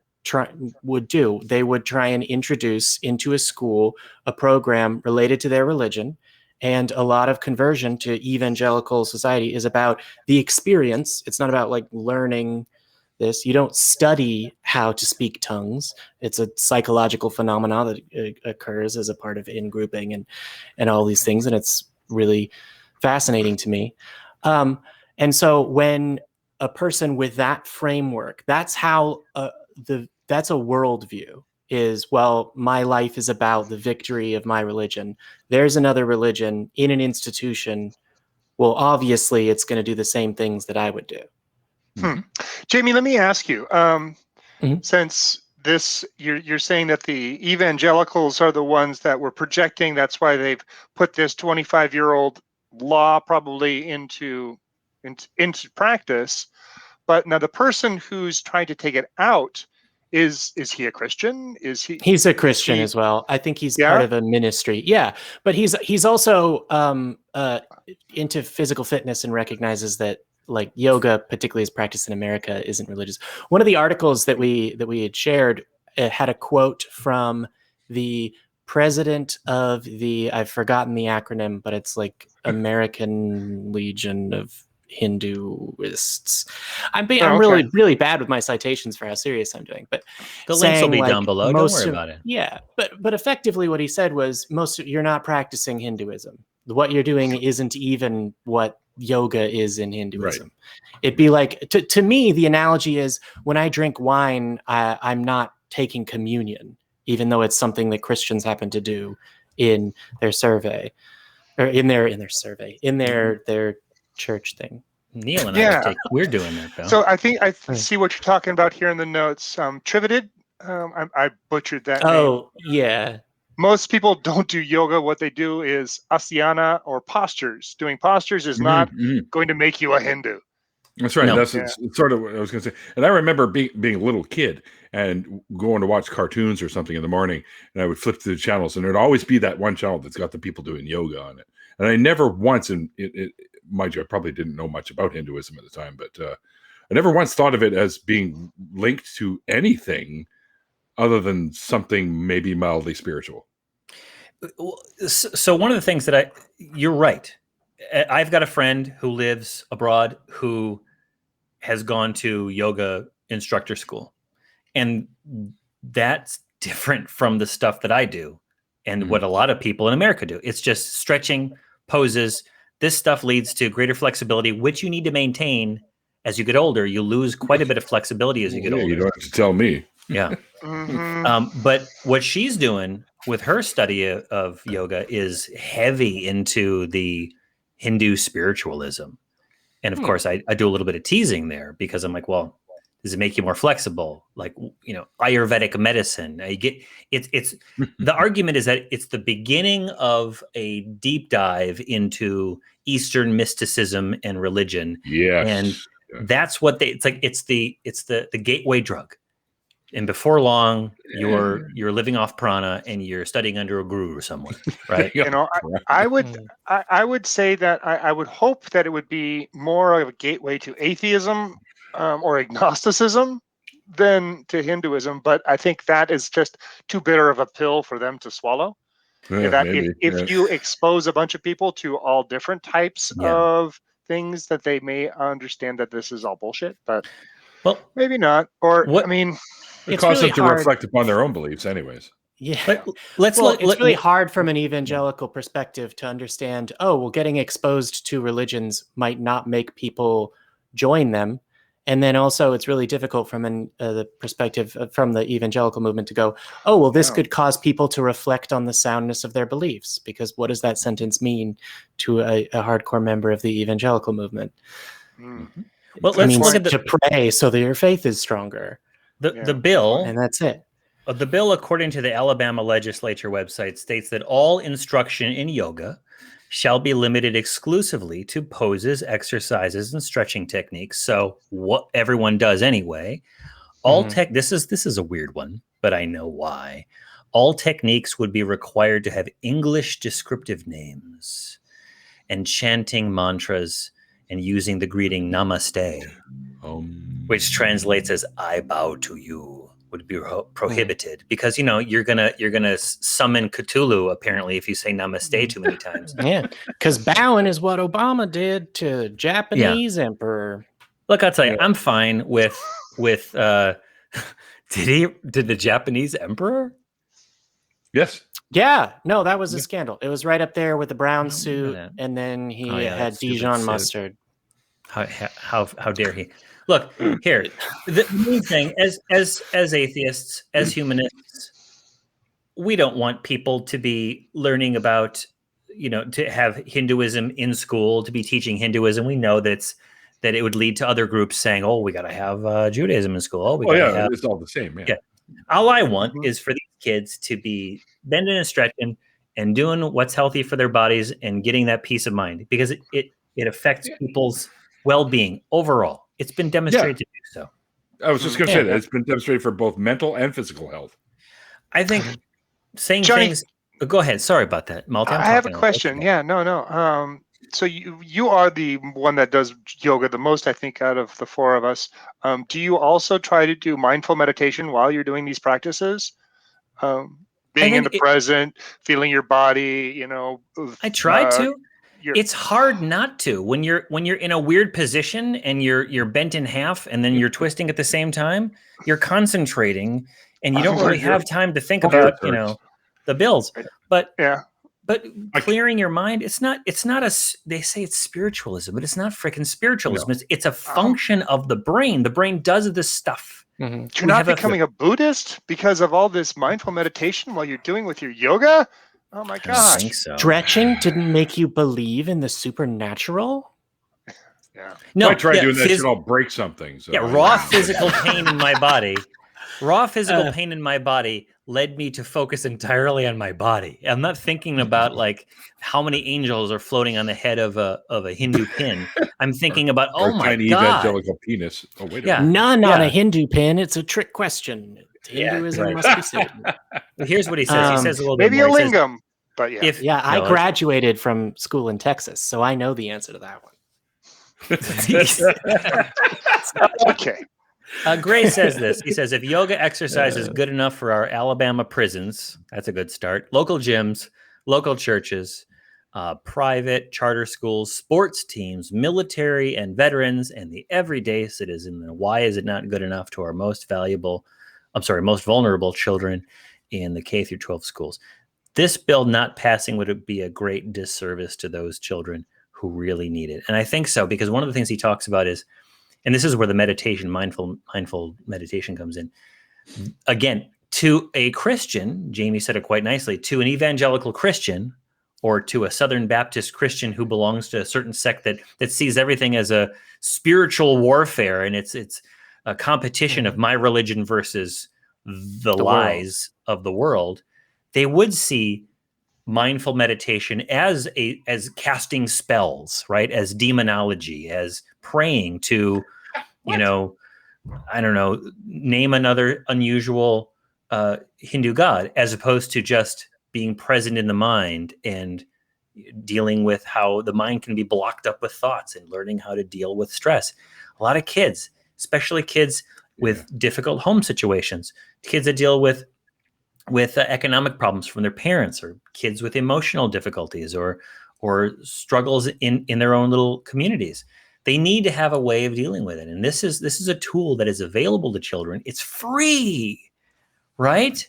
would do, they would try and introduce into a school a program related to their religion. And a lot of conversion to evangelical society is about the experience. It's not about like learning this. You don't study how to speak tongues. It's a psychological phenomenon that occurs as a part of in-grouping and all these things. And it's really fascinating to me. And so when a person with that framework, that's how that's a worldview is, well, my life is about the victory of my religion. There's another religion in an institution. Well, obviously it's going to do the same things that I would do. Jamie, let me ask you, since you're saying that the evangelicals are the ones that were projecting, that's why they've put this 25-year-old law probably into practice. But now the person who's trying to take it out, is he a Christian? He's a Christian as well. I think he's part of a ministry. Yeah, but he's also into physical fitness and recognizes that like yoga, particularly as practiced in America, isn't religious. One of the articles that we had shared had a quote from the president of I've forgotten the acronym, but it's like American Legion of Hinduists. I'm really, really bad with my citations for how serious I'm doing, but the links will be down below. Don't worry about it. Yeah, but effectively what he said was you're not practicing Hinduism. What you're doing isn't even what yoga is in Hinduism. Right. It'd be like, to me, the analogy is when I drink wine, I'm not taking communion, even though it's something that Christians happen to do in their survey, or in their church thing. Neil and I we're doing that though. So I think I see what you're talking about here in the notes. Trivided, I butchered that name. Oh, yeah. Most people don't do yoga. What they do is asana or postures. Doing postures is not going to make you a Hindu. That's right. No. That's sort of what I was going to say. And I remember being a little kid and going to watch cartoons or something in the morning, and I would flip through the channels, and there'd always be that one channel that's got the people doing yoga on it. And I never once, and mind you, I probably didn't know much about Hinduism at the time, but I never once thought of it as being linked to anything other than something maybe mildly spiritual. So one of the things that you're right. I've got a friend who lives abroad who has gone to yoga instructor school, and that's different from the stuff that I do and what a lot of people in America do. It's just stretching, poses. This stuff leads to greater flexibility, which you need to maintain as you get older. You lose quite a bit of flexibility as you get older. You don't have to tell me. Yeah. But what she's doing with her study of yoga is heavy into the Hindu spiritualism. And of course, I do a little bit of teasing there because I'm like, well, does it make you more flexible? Like, Ayurvedic medicine. It's the argument is that it's the beginning of a deep dive into Eastern mysticism and religion. Yes. And that's what it's the gateway drug. And before long, you're living off prana and you're studying under a guru or someone, right? I would say that I would hope that it would be more of a gateway to atheism or agnosticism than to Hinduism. But I think that is just too bitter of a pill for them to swallow. If you expose a bunch of people to all different types of things, that they may understand that this is all bullshit. But maybe not. It causes them to reflect upon their own beliefs anyways. Yeah. But it's really hard from an evangelical perspective to understand, getting exposed to religions might not make people join them. And then also it's really difficult from the perspective from the evangelical movement to go, this could cause people to reflect on the soundness of their beliefs. Because what does that sentence mean to a hardcore member of the evangelical movement? Mm-hmm. Well, let's look at to pray so that your faith is stronger. The bill, and that's it. The bill, according to the Alabama legislature website, states that all instruction in yoga shall be limited exclusively to poses, exercises, and stretching techniques. So what everyone does anyway. This is a weird one, but I know why. All techniques would be required to have English descriptive names and chanting mantras and using the greeting namaste, which translates as "I bow to you," would be prohibited because you're gonna summon Cthulhu apparently if you say namaste too many times. Yeah, because bowing is what Obama did to Japanese emperor. Look, I'll tell you, I'm fine with did the Japanese emperor? Yes. Yeah, no, that was a scandal. It was right up there with the brown suit, and then he had Dijon mustard. How dare he? Look here. The main thing, as atheists, as humanists, we don't want people to be learning about, to have Hinduism in school, to be teaching Hinduism. We know that it would lead to other groups saying, "Oh, we got to have Judaism in school." It's all the same. Yeah. All I want is for these kids to be bending and stretching and doing what's healthy for their bodies and getting that peace of mind because it affects people's well-being overall. It's been demonstrated to do so. I was just going to say that it's been demonstrated for both mental and physical health. I think saying things. Go ahead. Sorry about that, Malty. I have a question. Yeah, no. So you are the one that does yoga the most, I think, out of the four of us. Do you also try to do mindful meditation while you're doing these practices? Being in the present, feeling your body. I try to. it's hard not to when you're in a weird position and you're bent in half and then you're twisting at the same time. You're concentrating and you don't really have time to think about the bills. But clearing your mind, it's not they say it's spiritualism, but it's not freaking spiritualism. No. It's a function of the brain. The brain does this stuff. Mm-hmm. You're not becoming a Buddhist because of all this mindful meditation while you're doing with your yoga? Oh my gosh. I think so. Stretching didn't make you believe in the supernatural? Yeah. No, I tried doing that shit, I'll break something. So raw physical pain in my body. Raw physical pain in my body led me to focus entirely on my body. I'm not thinking about like how many angels are floating on the head of a Hindu pin. I'm thinking about tiny evangelical penis. Oh wait, none on a Hindu pin. It's a trick question. Hinduism must be Satan. Here's what he says. He says a little bit maybe more. a lingam, but I graduated from school in Texas, so I know the answer to that one. Okay. Gray says this. He says, if yoga exercise is good enough for our Alabama prisons, that's a good start. Local gyms, local churches, private charter schools, sports teams, military and veterans, and the everyday citizen, then why is it not good enough to our most vulnerable children in the K through 12 schools? This bill not passing would be a great disservice to those children who really need it. And I think so, because one of the things he talks about is, and this is where the meditation, mindful meditation comes in. Again, to a Christian, Jamie said it quite nicely, to an evangelical Christian or to a Southern Baptist Christian who belongs to a certain sect that sees everything as a spiritual warfare and it's a competition of my religion versus the lies of the world, they would see mindful meditation as casting spells, right? As demonology, as praying to, I don't know, name another unusual Hindu god, as opposed to just being present in the mind and dealing with how the mind can be blocked up with thoughts and learning how to deal with stress. A lot of kids, especially kids with difficult home situations, kids that deal with economic problems from their parents, or kids with emotional difficulties or struggles in their own little communities. They need to have a way of dealing with it. And this is a tool that is available to children. It's free, right?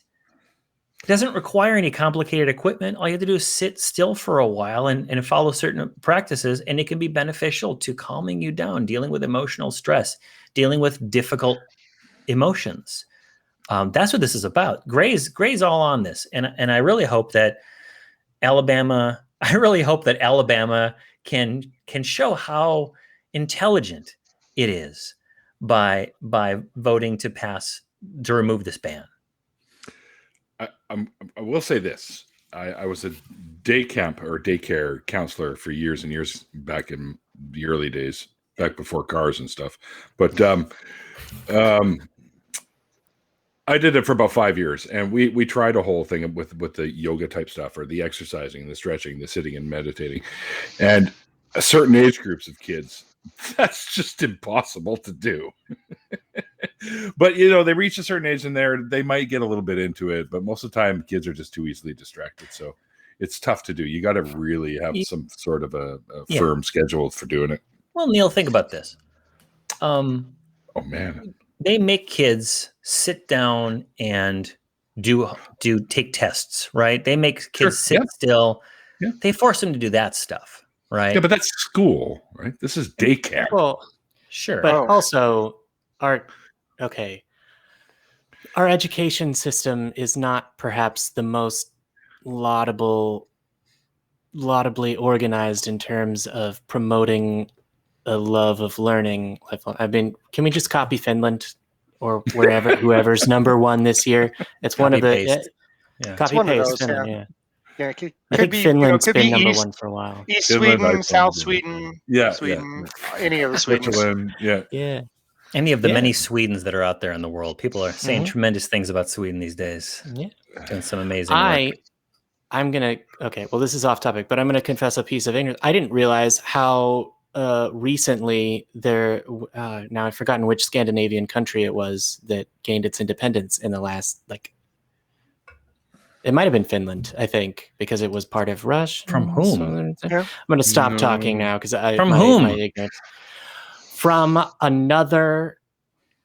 It doesn't require any complicated equipment. All you have to do is sit still for a while and follow certain practices, and it can be beneficial to calming you down, dealing with emotional stress, dealing with difficult emotions. That's what this is about. Gray's all on this, and I really hope that Alabama can show how intelligent it is by voting to remove this ban. I will say this: I was a day camp or daycare counselor for years and years back in the early days, back before cars and stuff. But I did it for about 5 years, and we tried a whole thing with the yoga type stuff, or the exercising, the stretching, the sitting and meditating, and certain age groups of kids, that's just impossible to do. But they reach a certain age and they might get a little bit into it, but most of the time kids are just too easily distracted. So it's tough to do. You got to really have some sort of a firm schedule for doing it. Well, Neil, think about this. Oh man. They make kids sit down and take tests, right? They make kids sit still. Yeah. They force them to do that stuff, right? Yeah, but that's school, right? This is daycare. Well, sure. But also our education system is not perhaps the most laudably organized in terms of promoting a love of learning. Can we just copy Finland or wherever, whoever's number one this year? It's one of the copy paste Finland. Yeah, I think Finland's been number one for a while. East Sweden, South Sweden, Sweden, any of the Swedens. Yeah. Any of the many Swedens that are out there in the world. People are saying tremendous things about Sweden these days. Yeah. Doing some amazing work. Well, this is off topic, but I'm going to confess a piece of ignorance. I didn't realize how recently now I've forgotten which Scandinavian country it was that gained its independence in the last It might have been Finland, I think, because it was part of Russia. From whom? I'm Yeah. going to stop talking now because From whom? my ignorance. From another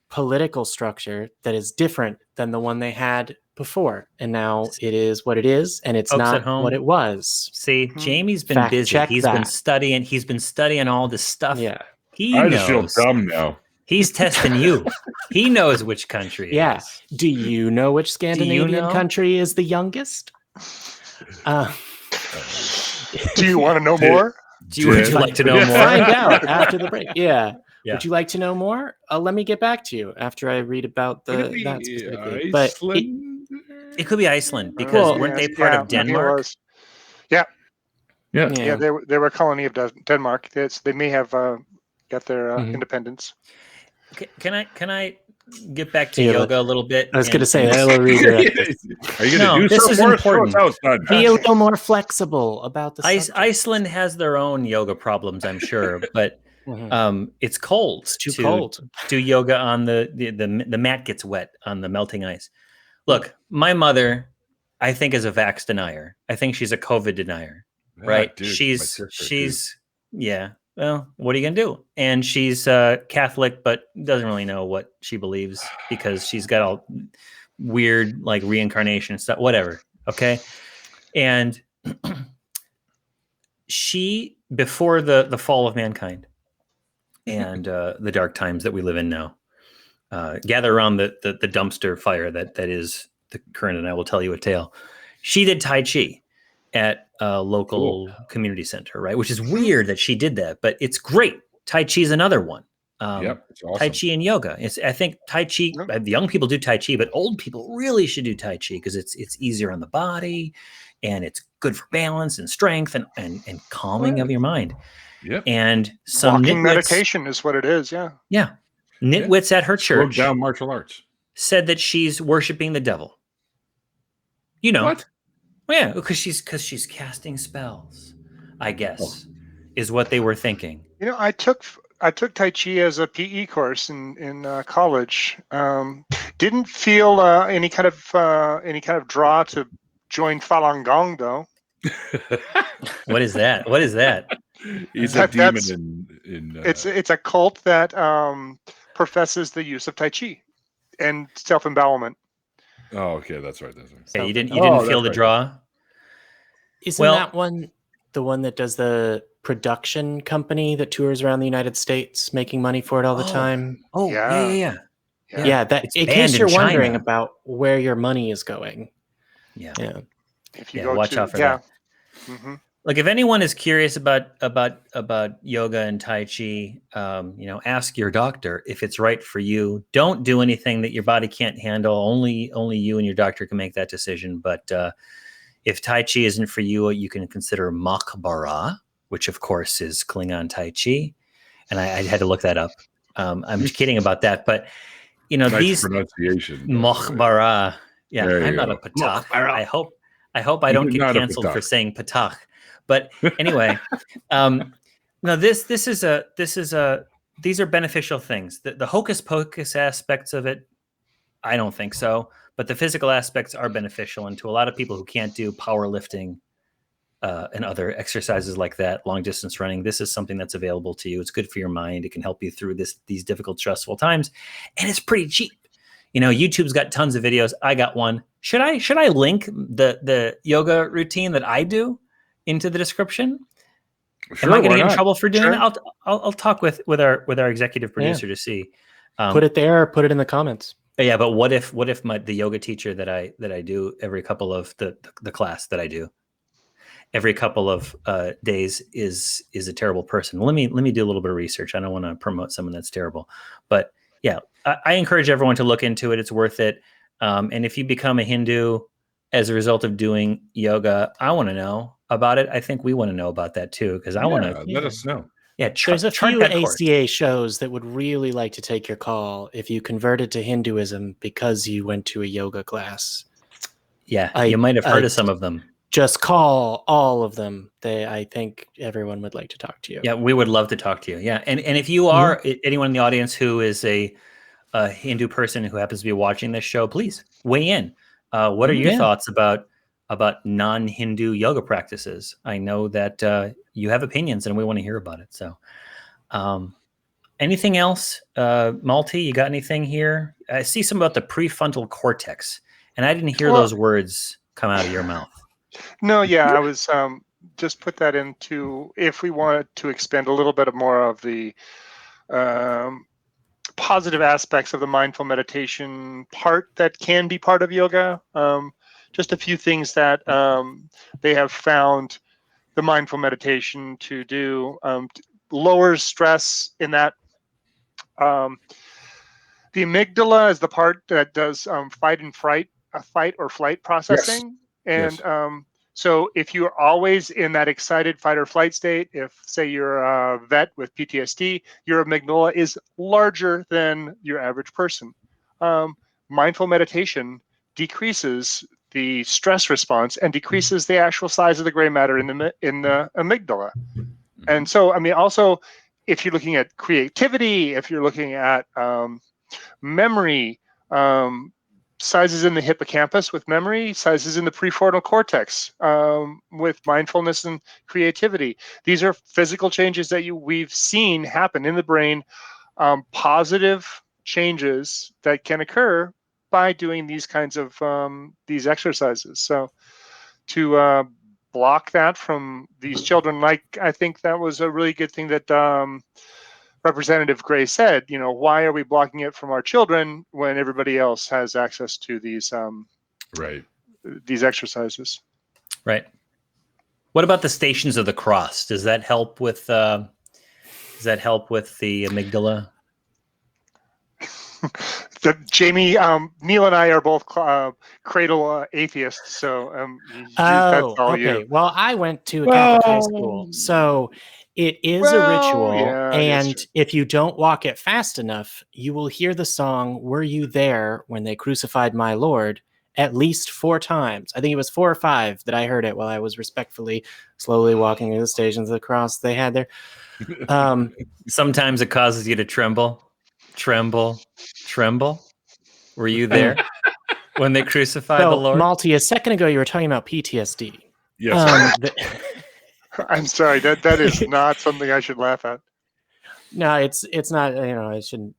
political structure that is different than the one they had before, and now it is what it is, and it's Folks at not home, what it was. See, Jamie's been Fact busy. check He's that. been studying all this stuff. Yeah. He I knows. just feel dumb now. He's testing you. He knows which country it Yeah. is. Do you know which Scandinavian know? country is the youngest? Do you want to know more? Would you like to know more? Find out after the break. Yeah. Yeah. Would you like to know more? Let me get back to you after I read about that specifically. But It could be Iceland because weren't they part of Denmark? Yeah. yeah. They were a colony of Denmark. They may have got their independence. Can I get back to yoga a little bit? I was going to say that a little redirect. Are you going to do this something is more? important. Show us how it's done. Be a little more flexible about the subject. Iceland has their own yoga problems, I'm sure, but it's cold. It's too cold. Do yoga on the mat gets wet on the melting ice. Look, my mother, I think, is a vax denier. I think she's a COVID denier, right? Dude, she's yeah. Well, what are you gonna do? And she's Catholic, but doesn't really know what she believes because she's got all weird like reincarnation stuff, whatever. Okay, and she, before the fall of mankind and the dark times that we live in now, gather around the dumpster fire that is the current, and I will tell you a tale. She did Tai Chi at a local community center, right? Which is weird that she did that, but it's great. Tai Chi is another one. It's awesome. Tai Chi and yoga. I think Tai Chi, the young people do Tai Chi, but old people really should do Tai Chi because it's easier on the body and it's good for balance and strength and calming of your mind. Yep. And some walking nitwits, meditation is what it is. Yeah. Yeah. Nitwits at her church down martial arts said that she's worshiping the devil. You know. What? Well, yeah, because she's casting spells, I guess, is what they were thinking. You know, I took Tai Chi as a PE course in college. Didn't feel any kind of draw to join Falun Gong though. What is that? What is that? He's a demon in It's a cult that professes the use of Tai Chi and self-embowelment. Oh, okay, that's right. Yeah, you didn't feel the draw? Isn't that one the one that does the production company that tours around the United States making money for it all the time? Oh, yeah. That It's in banned case you're in wondering China. about where your money is going. Yeah. If you go watch out for that. Mm-hmm. Like if anyone is curious about yoga and Tai Chi, ask your doctor if it's right for you. Don't do anything that your body can't handle. Only you and your doctor can make that decision. But if Tai Chi isn't for you, you can consider Makbara, which of course is Klingon Tai Chi. And I had to look that up. I'm just kidding about that. But nice these pronunciation. Makbara. Yeah, There you I'm not go. a Patach. I hope I don't get canceled for saying Patach. But anyway, these are beneficial things. The hocus pocus aspects of it, I don't think so. But the physical aspects are beneficial, and to a lot of people who can't do powerlifting and other exercises like that, long distance running, this is something that's available to you. It's good for your mind. It can help you through these difficult, stressful times, and it's pretty cheap. YouTube's got tons of videos. I got one. Should I link the yoga routine that I do into the description? Sure, am I going to get in not? trouble for doing Sure. that? I'll talk with our executive producer to see. Put it there or put it in the comments. Yeah, but what if the yoga teacher that I do every couple of the class that I do every couple of days is a terrible person? Let me do a little bit of research. I don't want to promote someone that's terrible, but yeah, I encourage everyone to look into it. It's worth it. And if you become a Hindu as a result of doing yoga, I want to know about it. I think we want to know about that too, because I want to let us know. Yeah, there's a chart few that course. ACA shows that would really like to take your call if you converted to Hinduism because you went to a yoga class. Yeah, you might have heard of some of them. Just call all of them. I think everyone would like to talk to you. Yeah, we would love to talk to you. Yeah, and if you are anyone in the audience who is a Hindu person who happens to be watching this show, please weigh in. What are your thoughts about about non-Hindu yoga practices. I know that you have opinions, and we want to hear about it. So, anything else, Malty? You got anything here? I see some about the prefrontal cortex, and I didn't hear those words come out of your mouth. No, yeah, I was just put that into, if we wanted to expand a little bit more of the positive aspects of the mindful meditation part that can be part of yoga. Just a few things that they have found the mindful meditation to do. Lowers stress in that the amygdala is the part that does fight or flight processing. Yes. And so if you're always in that excited fight or flight state, if say you're a vet with PTSD, your amygdala is larger than your average person. Mindful meditation decreases the stress response and decreases the actual size of the gray matter in the amygdala. And so, I mean, also, if you're looking at creativity, if you're looking at memory, sizes in the hippocampus with memory, sizes in the prefrontal cortex with mindfulness and creativity. These are physical changes that we've seen happen in the brain, positive changes that can occur by doing these kinds of these exercises. So to block that from these children, like I think that was a really good thing that Representative Gray said, you know, why are we blocking it from our children when everybody else has access to these these exercises? Right. What about the Stations of the Cross? Does that help with the amygdala? Jamie, Neil and I are both cradle atheists, so that's all okay. you. Well, I went to a Catholic high school, so it is a ritual, and if you don't walk it fast enough, you will hear the song "Were You There When They Crucified My Lord" at least 4 times. I think it was 4 or 5 that I heard it while I was respectfully, slowly walking through the Stations of the Cross they had there. Sometimes it causes you to tremble. Were you there when they crucified the Lord? Malty, a second ago you were talking about PTSD. Yes. I'm sorry, that is not something I should laugh at. No, it's not. You know, I shouldn't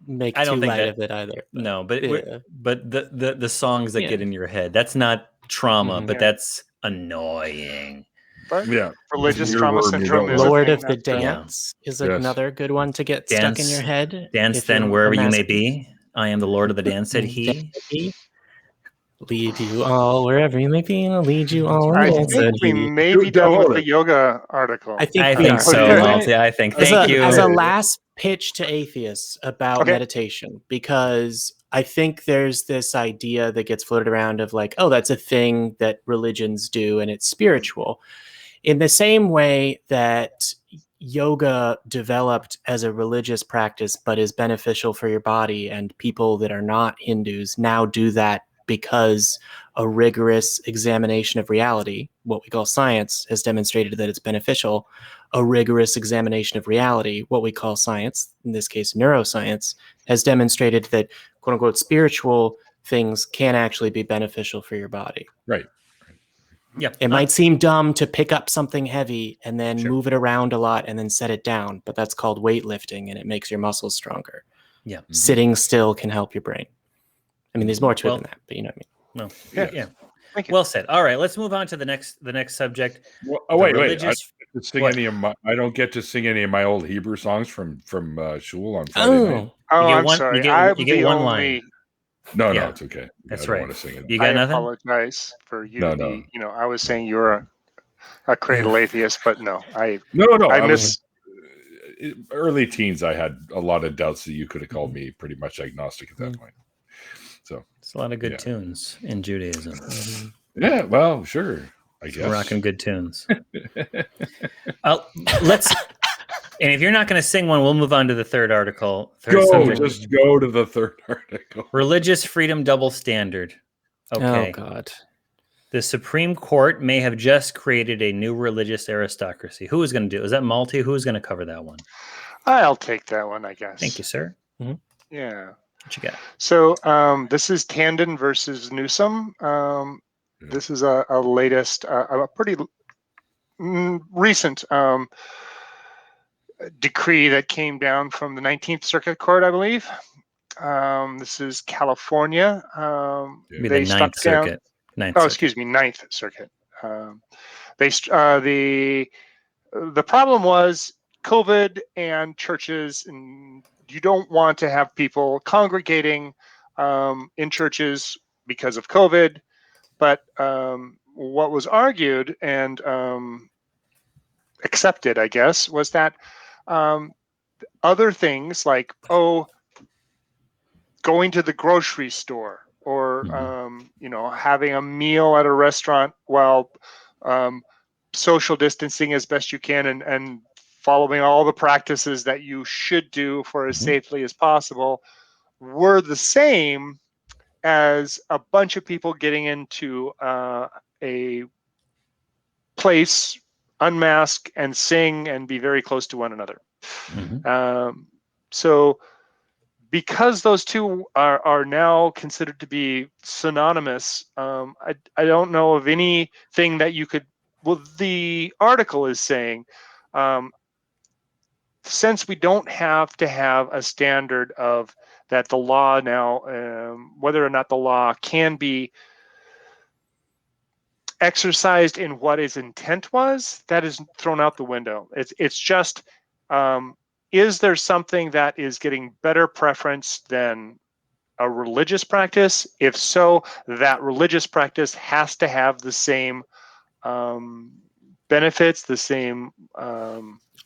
make too light of it either. But, no, but the songs that get in your head, that's not trauma, but that's annoying. But religious trauma syndrome is Lord of the Dance is another good one to get dance, stuck in your head. Dance then wherever you may be. I am the Lord of the Dance, said he. Lead you all wherever you may be, and I'll lead you all. I think we may be done with the yoga article. I think so, Malty. I think. Thank you. As a last pitch to atheists about meditation, because I think there's this idea that gets floated around of like, oh, that's a thing that religions do and it's spiritual. In the same way that yoga developed as a religious practice but is beneficial for your body, and people that are not Hindus now do that because a rigorous examination of reality, what we call science, has demonstrated that it's beneficial. A rigorous examination of reality, what we call science, in this case neuroscience, has demonstrated that quote unquote spiritual things can actually be beneficial for your body. Right. Yeah. It might seem dumb to pick up something heavy and then move it around a lot and then set it down, but that's called weightlifting, and it makes your muscles stronger. Yeah. Mm-hmm. Sitting still can help your brain. I mean, there's more to it than that, but you know what I mean. No. Yeah. Thank you. Well said. All right, let's move on to the next subject. Well, wait. I don't get to sing any of my old Hebrew songs from shul on Friday night. I'm sorry. You get one line. No, it's okay. That's I don't right. want to sing it. You got nothing? I apologize for you. No. You know, I was saying you're a cradle atheist, but no. I miss. Early teens, I had a lot of doubts that you could have called me pretty much agnostic at that point. So it's a lot of good tunes in Judaism. Yeah, well, sure. I guess we're rocking good tunes. Let's. And if you're not going to sing one, we'll move on to the third article. Just go to the third article. Religious freedom double standard. Okay. Oh God. The Supreme Court may have just created a new religious aristocracy. Who is going to do it? Is that Malty? Who is going to cover that one? I'll take that one, I guess. Thank you, sir. Mm-hmm. Yeah. What you got? So this is Tandon versus Newsom. This is a latest, a pretty recent decree that came down from the 19th Circuit Court, I believe. This is California. They the Ninth struck down. Circuit. Excuse me, Ninth Circuit. The problem was COVID and churches, and you don't want to have people congregating in churches because of COVID. But what was argued and accepted, I guess, was that other things like, going to the grocery store or, having a meal at a restaurant while social distancing as best you can and following all the practices that you should do for as safely as possible were the same as a bunch of people getting into a place, unmask and sing and be very close to one another. So because those two are now considered to be synonymous, I don't know of anything that you could, well, the article is saying, since we don't have to have a standard of that the law now, whether or not the law can be exercised in what its intent was, that is thrown out the window. It's just, is there something that is getting better preference than a religious practice? If so, that religious practice has to have the same benefits, the same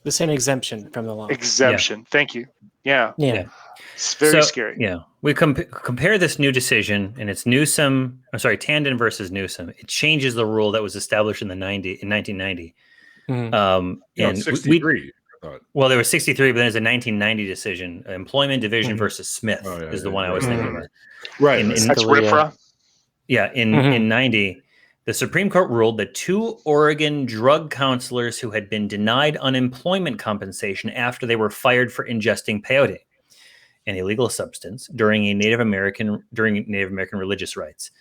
exemption from the law. Exemption. Yeah. Thank you. Yeah. It's very scary. Yeah. We compare this new decision, and it's Tandon versus Newsom. It changes the rule that was established in 1990. And 63. Well, there was 63, but there's a 1990 decision. Employment Division versus Smith is the one I was thinking about. Right. That's RFRA. Yeah. In 90, the Supreme Court ruled that 2 Oregon drug counselors who had been denied unemployment compensation after they were fired for ingesting peyote, an illegal substance, during Native American religious rites.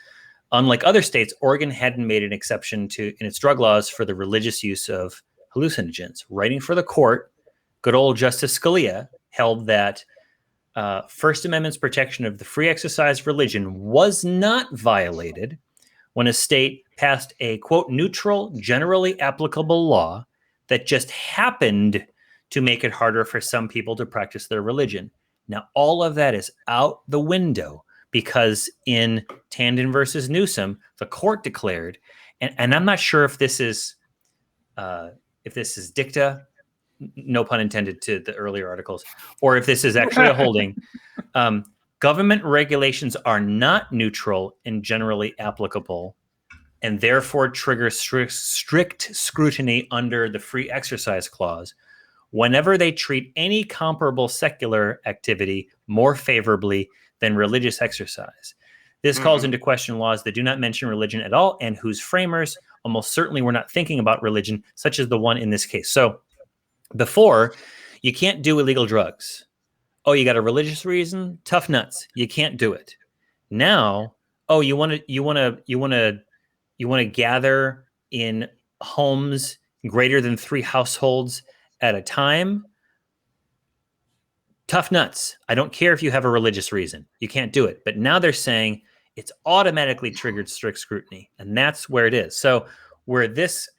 Unlike other states, Oregon hadn't made an exception in its drug laws for the religious use of hallucinogens. Writing for the court, good old Justice Scalia held that First Amendment's protection of the free exercise of religion was not violated when a state passed a, quote, neutral, generally applicable law that just happened to make it harder for some people to practice their religion. Now, all of that is out the window because in Tandon versus Newsom, the court declared, and I'm not sure if this is dicta, no pun intended to the earlier articles, or if this is actually a holding. Government regulations are not neutral and generally applicable, and therefore trigger strict scrutiny under the Free Exercise Clause whenever they treat any comparable secular activity more favorably than religious exercise. This calls into question laws that do not mention religion at all and whose framers almost certainly were not thinking about religion, such as the one in this case. So before, you can't do illegal drugs. Oh, you got a religious reason? Tough nuts. You can't do it. Now, you want to gather in homes greater than 3 households at a time? Tough nuts. I don't care if you have a religious reason. You can't do it. But now they're saying it's automatically triggered strict scrutiny. And that's where it is. So where this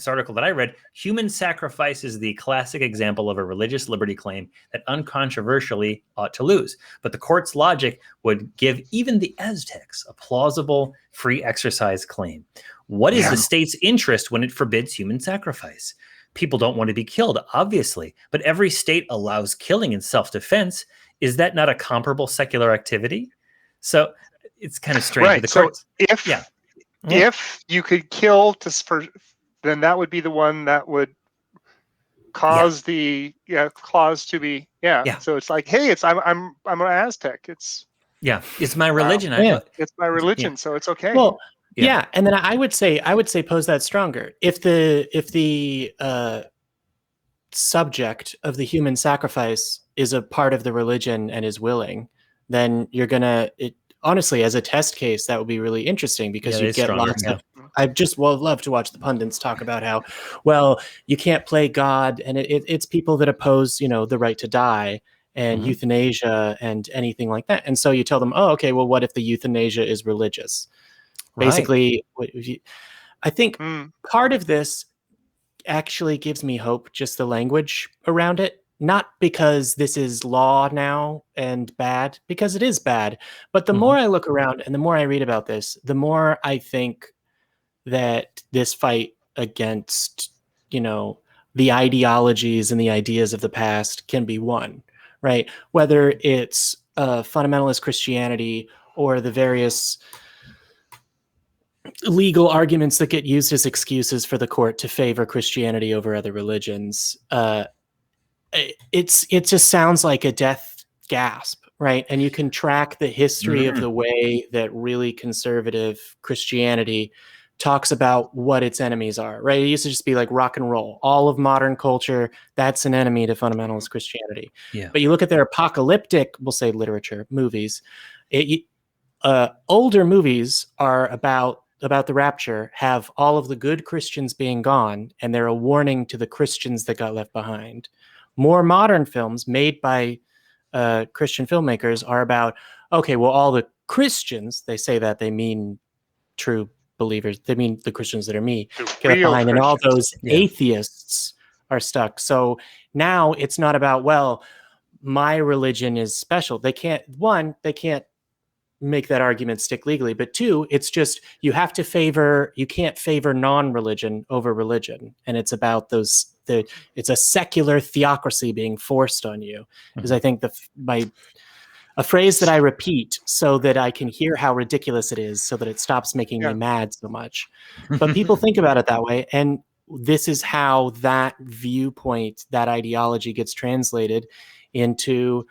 article that I read, human sacrifice is the classic example of a religious liberty claim that uncontroversially ought to lose. But the court's logic would give even the Aztecs a plausible free exercise claim. What is the state's interest when it forbids human sacrifice? People don't want to be killed, obviously, but every state allows killing in self-defense. Is that not a comparable secular activity? So it's kind of strange. Right. So if you could kill then that would be the one that would cause the clause to be So it's like, hey, I'm an Aztec. It's my religion. It's my religion, so it's okay. Well, and then I would say pose that stronger. If the subject of the human sacrifice is a part of the religion and is willing, then you're gonna honestly, as a test case, that would be really interesting because Yeah, you'd get stronger. lots of. I just love to watch the pundits talk about how, well, you can't play God, and it's people that oppose, the right to die and euthanasia and anything like that. And so you tell them, oh, okay, well, what if the euthanasia is religious? Right. Basically, I think part of this actually gives me hope, just the language around it. Not because this is law now and bad, because it is bad. But the more I look around and the more I read about this, the more I think that this fight against, the ideologies and the ideas of the past can be won, right? Whether it's fundamentalist Christianity or the various legal arguments that get used as excuses for the court to favor Christianity over other religions. It just sounds like a death gasp, right? And you can track the history of the way that really conservative Christianity talks about what its enemies are, right? It used to just be like rock and roll. All of modern culture, that's an enemy to fundamentalist Christianity. Yeah. But you look at their apocalyptic, we'll say literature, movies, older movies are about the rapture, have all of the good Christians being gone, and they're a warning to the Christians that got left behind. More modern films made by Christian filmmakers are about, okay, well, all the Christians, they say that they mean true believers, they mean the Christians that are me, get left behind, and all those atheists are stuck. So now it's not about, well, my religion is special. They can't make that argument stick legally, but two, it's just you can't favor non-religion over religion, and it's about it's a secular theocracy being forced on you. Because I think a phrase that I repeat so that I can hear how ridiculous it is, so that it stops making me mad so much. But people think about it that way, and this is how that viewpoint, that ideology, gets translated into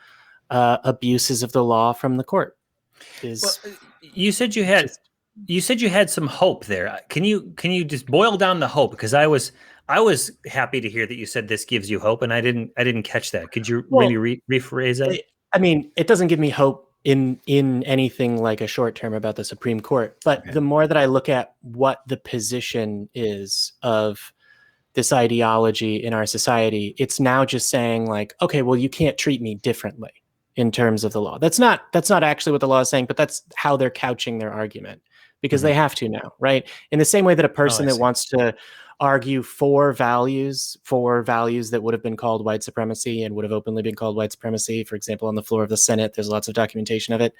abuses of the law from the court. You said you had some hope there. Can you just boil down the hope? Because I was happy to hear that you said this gives you hope, and I didn't catch that. Could you maybe rephrase that? I mean, it doesn't give me hope in anything like a short term about the Supreme Court, but the more that I look at what the position is of this ideology in our society, it's now just saying like, okay, well, you can't treat me differently in terms of the law. That's not actually what the law is saying, but that's how they're couching their argument, because they have to now, right? In the same way that a person that wants to argue for values that would have been called white supremacy and would have openly been called white supremacy, for example, on the floor of the Senate, there's lots of documentation of it.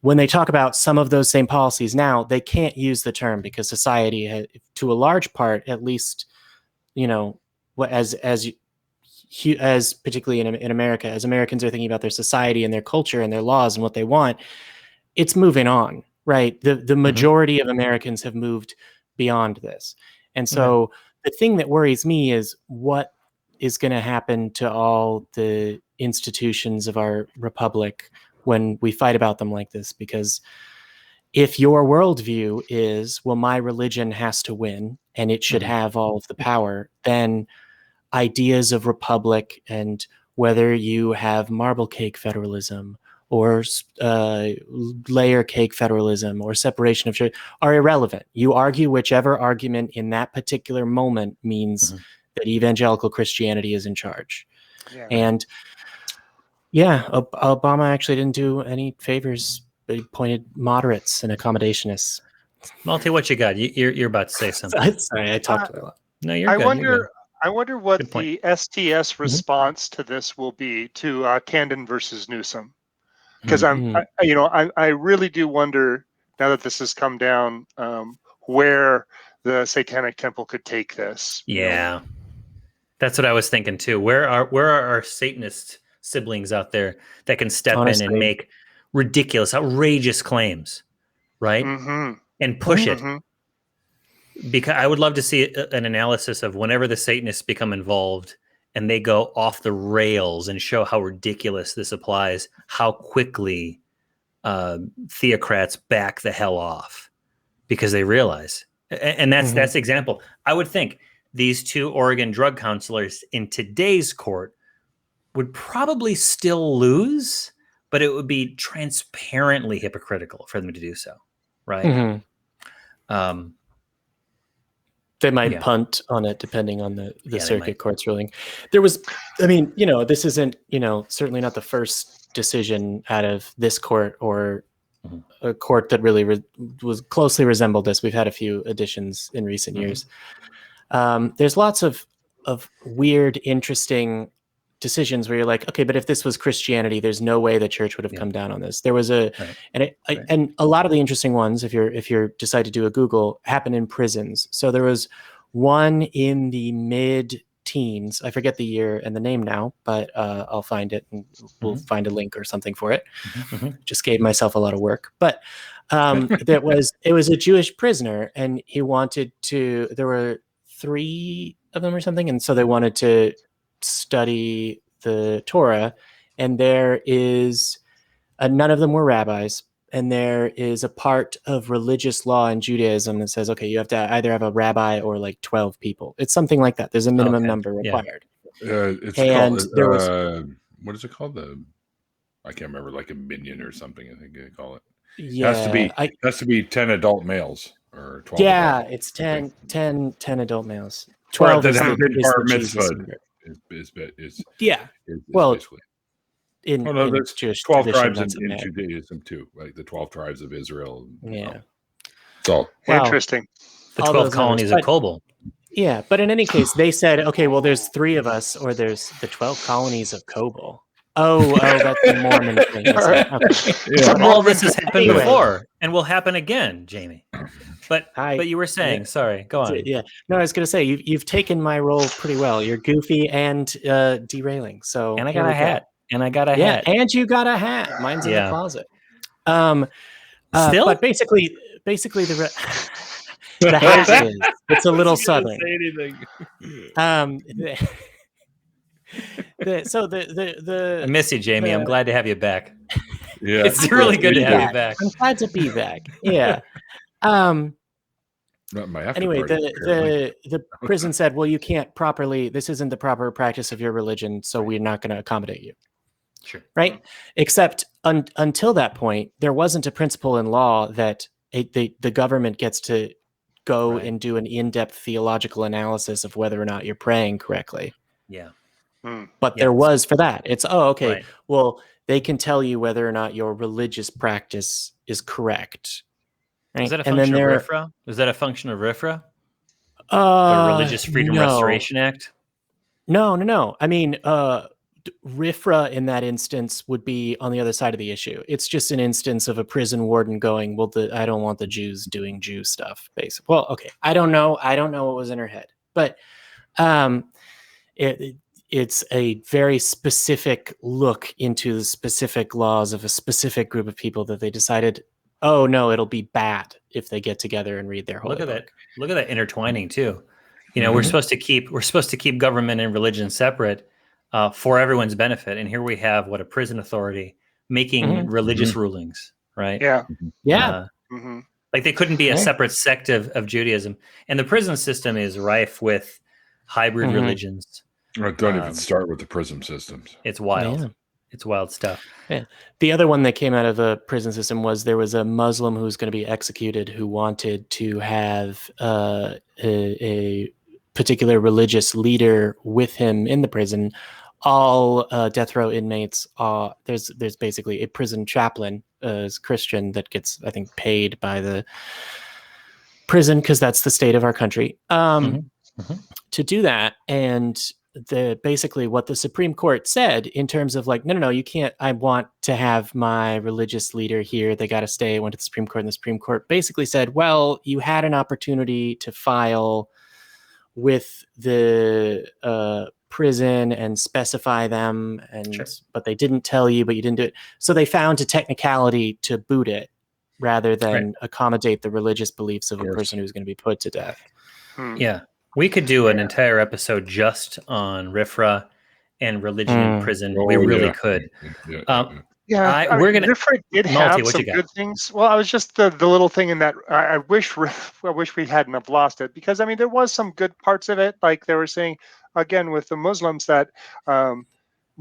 When they talk about some of those same policies now, they can't use the term because society, to a large part, at least, as particularly in America, as Americans are thinking about their society and their culture and their laws and what they want, it's moving on, right? The majority of Americans have moved beyond this. And so the thing that worries me is what is going to happen to all the institutions of our republic when we fight about them like this. Because if your worldview is, well, my religion has to win and it should have all of the power, then ideas of republic and whether you have marble cake federalism or layer cake federalism or separation of church are irrelevant. You argue whichever argument in that particular moment means that evangelical Christianity is in charge. Yeah. And Obama actually didn't do any favors, but he appointed moderates and accommodationists. Malty, what you got? You're about to say something. Sorry, I talked a lot. No, you're good. I wonder what the STS response to this will be to Camden versus Newsom. Because I really do wonder, now that this has come down, where the Satanic Temple could take this. Yeah, that's what I was thinking too. Where are our Satanist siblings out there that can step in and make ridiculous, outrageous claims, right? And push it. Because I would love to see an analysis of whenever the Satanists become involved and they go off the rails and show how ridiculous this applies, how quickly theocrats back the hell off because they realize. And that's the example. I would think these two Oregon drug counselors in today's court would probably still lose, but it would be transparently hypocritical for them to do so, right? Mm-hmm. They might Yeah. punt on it depending on the Yeah, they circuit might. court's ruling. There was, I mean, this isn't, certainly not the first decision out of this court or a court that really was closely resembled this. We've had a few additions in recent years. There's lots of weird, interesting decisions where you're like, okay, but if this was Christianity, there's no way the church would have come down on this. There was and a lot of the interesting ones, if you're decide to do a Google, happen in prisons. So there was one in the mid-teens. I forget the year and the name now, but I'll find it and we'll find a link or something for it. Just gave myself a lot of work, but it was a Jewish prisoner, and he wanted to. There were 3 of them or something, and so they wanted to study the Torah, and there is none of them were rabbis, and there is a part of religious law in Judaism that says, okay, you have to either have a rabbi or like 12 people. It's something like that. There's a minimum number required. It's and called there was what is it called? I can't remember, like a minion or something, I think they call it. Yeah, has to be 10 adult males or 12. Yeah, it's 10 adult males. 12 is the Jesus number. Is basically. In there's Jewish 12 tradition, tribes in Judaism too, like the 12 tribes of Israel. Yeah. So interesting. The 12 colonies of Kobol. Yeah, but in any case, they said, okay, well, there's 3 of us, or there's the 12 colonies of Kobol. Oh, that's the Mormon thing. Okay. All this has happened before and will happen again, Jamie. But you were saying, sorry, go on. Yeah, no, I was going to say you've taken my role pretty well. You're goofy and derailing. So and I got a hat. And I got a hat. And you got a hat. Mine's in the closet. Still, but basically the hat is. It's a little southern. Say anything. I miss you, Jamie. I'm glad to have you back. Yeah, it's really good to have you back. I'm glad to be back. Yeah. Anyway, the prison said, well, you can't this isn't the proper practice of your religion, so we're not going to accommodate you. Sure. Right? Except until that point, there wasn't a principle in law that the government gets to go and do an in-depth theological analysis of whether or not you're praying correctly. Yeah. But there was for that. It's, well, they can tell you whether or not your religious practice is correct. Right? Is that a function of RFRA? Is that a function of RFRA? The Religious Freedom Restoration Act? No. I mean, RFRA in that instance would be on the other side of the issue. It's just an instance of a prison warden going, well, I don't want the Jews doing Jew stuff, basically. Well, okay. I don't know what was in her head. But it's a very specific look into the specific laws of a specific group of people that they decided, oh no, it'll be bad if they get together and read their whole book. Look at that intertwining too. We're supposed to keep government and religion separate for everyone's benefit, and here we have a prison authority making religious rulings, right? Yeah. Like they couldn't be a separate sect of Judaism, and the prison system is rife with hybrid religions. Don't even start with the prison systems. It's wild. Yeah. It's wild stuff. Yeah. The other one that came out of the prison system was there was a Muslim who was going to be executed who wanted to have a particular religious leader with him in the prison. All death row inmates there's basically a prison chaplain as Christian that gets, I think, paid by the prison because that's the state of our country to do that. And basically what the Supreme Court said in terms of like, no, you can't. I want to have my religious leader here. They got to stay. Went to the Supreme Court, and the Supreme Court basically said, well, you had an opportunity to file with the prison and specify them, but they didn't tell you, but you didn't do it. So they found a technicality to boot it rather than accommodate the religious beliefs of a person who's going to be put to death. Yeah. We could do an entire episode just on RFRA and religion in prison. We really could. RFRA did have some good things. Well, I was just the little thing in that I wish we hadn't have lost it, because I mean there was some good parts of it. Like they were saying again with the Muslims that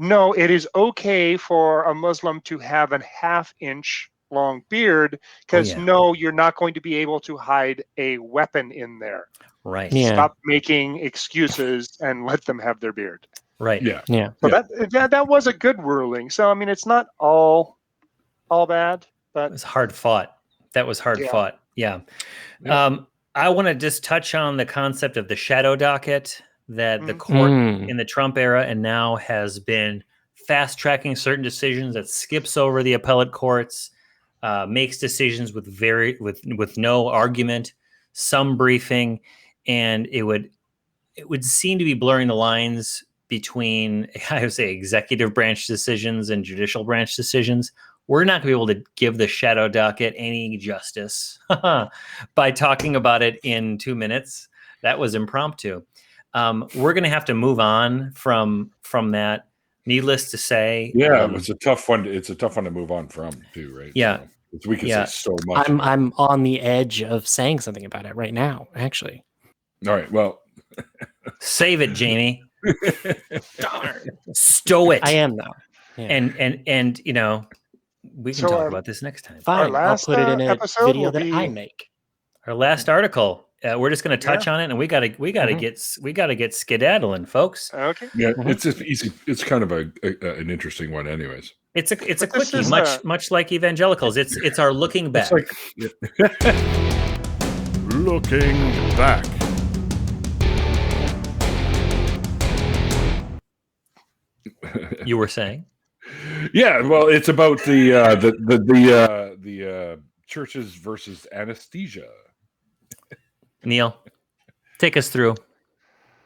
no, it is okay for a Muslim to have a half-inch long beard because no, you're not going to be able to hide a weapon in there. Right. Yeah. Stop making excuses and let them have their beard. Right. Yeah. Yeah. So that was a good ruling. So I mean, it's not all bad, but It was hard fought. That was hard fought. Yeah. Yeah. I want to just touch on the concept of the shadow docket that the court in the Trump era and now has been fast tracking certain decisions, that skips over the appellate courts, makes decisions with no argument, some briefing, and it would seem to be blurring the lines between, I would say, executive branch decisions and judicial branch decisions. We're not going to be able to give the shadow docket any justice by talking about it in 2 minutes. That was impromptu. We're going to have to move on from that. Needless to say, it's a tough one. It's a tough one to move on from, too, right? Yeah, so, we can say so much. I'm on the edge of saying something about it right now. Actually. All right. Well, save it, Jamie. Darn. Stow it. I am now. Yeah. And you know, we can talk about this next time. Fine. I'll put it in a video that I make. Our last article. We're just going to touch on it, and we gotta get skedaddling, folks. Okay. Yeah, it's just easy. It's kind of an interesting one, anyways. It's a quickie, much like Evangelicals. It's our looking back. Looking back. You were saying? Yeah, well, it's about the churches versus anesthesia. Neil, take us through.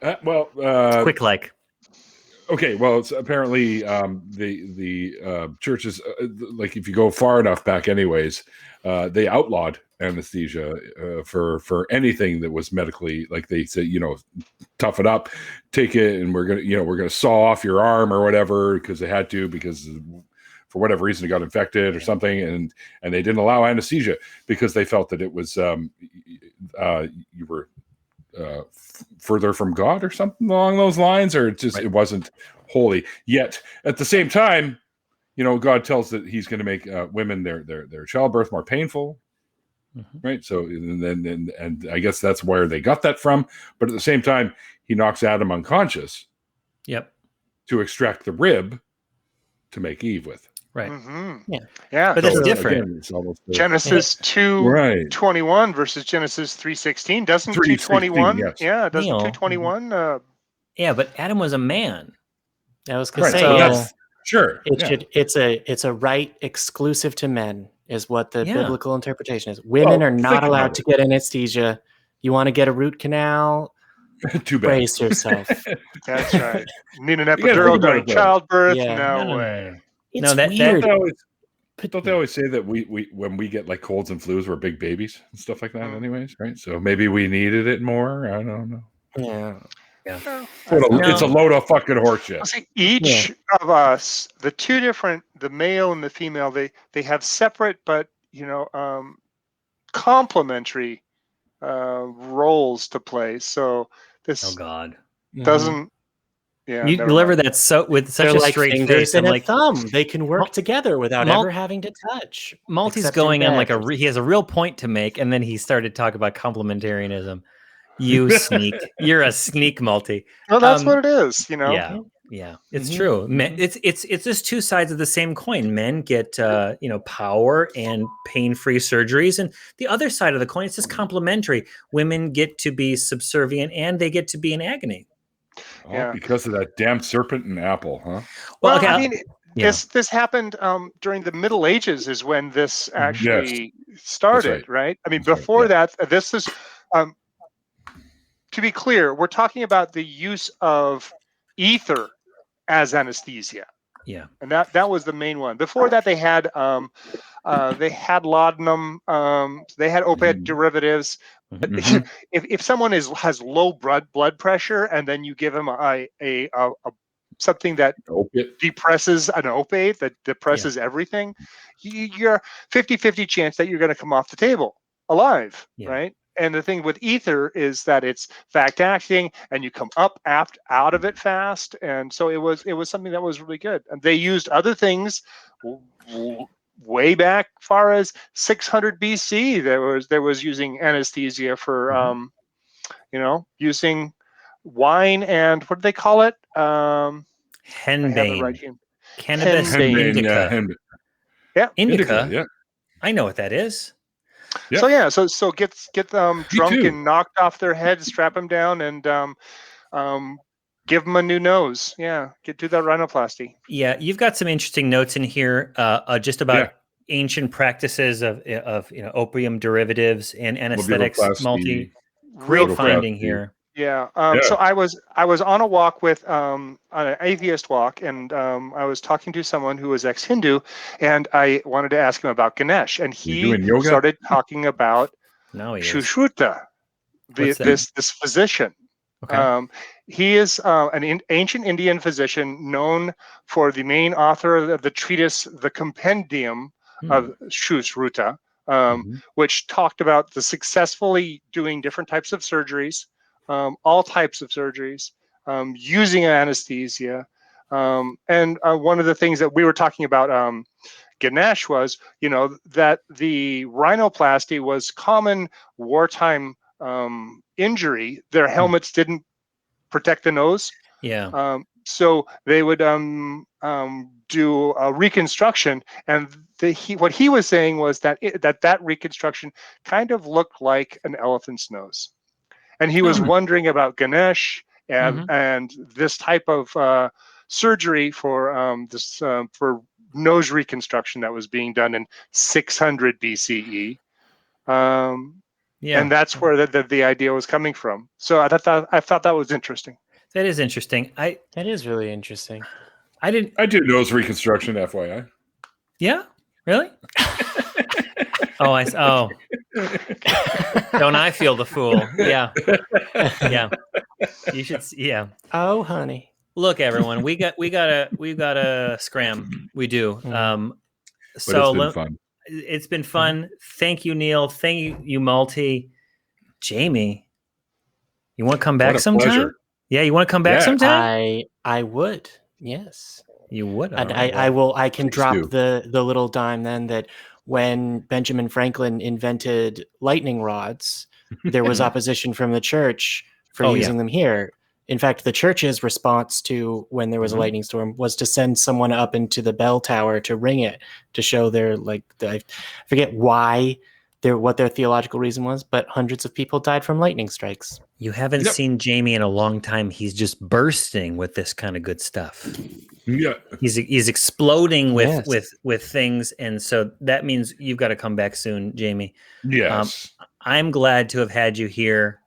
Quick like. Okay, well, it's apparently the churches, like if you go far enough back, anyways, they outlawed anesthesia for anything that was medically, like they say, tough it up, take it, and we're gonna saw off your arm or whatever because they had to, because for whatever reason it got infected or something, and they didn't allow anesthesia because they felt that it was you were further from God or something along those lines, or it wasn't holy. Yet at the same time, God tells that He's going to make women their childbirth more painful, right? So and I guess that's where they got that from. But at the same time, He knocks Adam unconscious. Yep. To extract the rib to make Eve with. Right. Mm-hmm. Yeah. But it's different. Again, it's almost Genesis 2:21 versus Genesis 3:16. Doesn't 2:21? Yes. Yeah, doesn't 2:21? Yeah, but Adam was a man. I was going to say, so sure. It's a right exclusive to men, is what the biblical interpretation is. Women are not allowed to get anesthesia. You want to get a root canal? Too bad. Brace yourself. That's right. Need an epidural during childbirth? Yeah. No way. It's weird. Don't they always say that we when we get like colds and flus, we're big babies and stuff like that, anyways, right? So maybe we needed it more. I don't know. Yeah. It's a load of fucking horseshit. See, each of us, the male and the female, they have separate but complementary roles to play. So this doesn't. Yeah, you deliver that with such They're a like straight face and a thumb. They can work together without ever having to touch. Malty's going on he has a real point to make, and then he started talking about complementarianism. You sneak. You're a sneak, Malty. Well, that's what it is, Yeah, it's true. Men, it's just two sides of the same coin. Men get power and pain-free surgeries, and the other side of the coin, it's just complementary. Women get to be subservient, and they get to be in agony. Because of that damn serpent and apple, huh? Well, okay, I mean, this happened during the Middle Ages is when this actually started, right? I mean, before that, this is, to be clear, we're talking about the use of ether as anesthesia. Yeah. And that was the main one. Before that, they had laudanum, they had opiate derivatives. If someone has low blood pressure and then you give them a something that depresses, an opiate that depresses everything, you're 50-50 chance that you're going to come off the table alive, right? And the thing with ether is that it's fact acting, and you come up out of it fast. And so it was something that was really good. And they used other things way back far as 600 BC. There was using anesthesia for using wine and what do they call it? Henbane. Right here. Cannabis Henbane. indica. Yeah. Indica. Yeah. I know what that is. Yeah. So get them drunk and knocked off their heads, strap them down, and give them a new nose. Yeah, do that rhinoplasty. Yeah, you've got some interesting notes in here, just about ancient practices of opium derivatives and anesthetics. Malty, great finding here. Yeah. So I was on a walk with on an atheist walk, and I was talking to someone who was ex-Hindu, and I wanted to ask him about Ganesh, and he started talking about Shushruta, this physician. Okay. He is an ancient Indian physician known for the main author of the treatise, the Compendium of Shushruta, which talked about the successfully doing different types of surgeries. All types of surgeries, using anesthesia. And one of the things that we were talking about, Ganesh, was, that the rhinoplasty was common wartime injury. Their helmets didn't protect the nose. Yeah. So they would do a reconstruction, and what he was saying was that that reconstruction kind of looked like an elephant's nose. And he was wondering about Ganesh and this type of surgery for for nose reconstruction that was being done in 600 BCE. And that's where the idea was coming from. So I thought that was interesting. That is interesting. That is really interesting. I do nose reconstruction, FYI. Yeah, really? Oh. Don't I feel the fool? Yeah. You should. Yeah. Oh, honey. Look, everyone, we gotta scram. We do. So it's been fun. It's been fun. Thank you, Neil. Thank you, Malty. Jamie, you want to come back sometime? Pleasure. Yeah, you want to come back sometime? I would. Yes. You would. And I will. I can drop the little dime then that when Benjamin Franklin invented lightning rods, there was opposition from the church for using them here. In fact, the church's response to when there was a lightning storm was to send someone up into the bell tower to ring it, to show their I forget what their theological reason was, but hundreds of people died from lightning strikes. You haven't seen Jamie in a long time. He's just bursting with this kind of good stuff. Yeah, he's exploding with things, and so that means you've got to come back soon, Jamie. Yes, I'm glad to have had you here.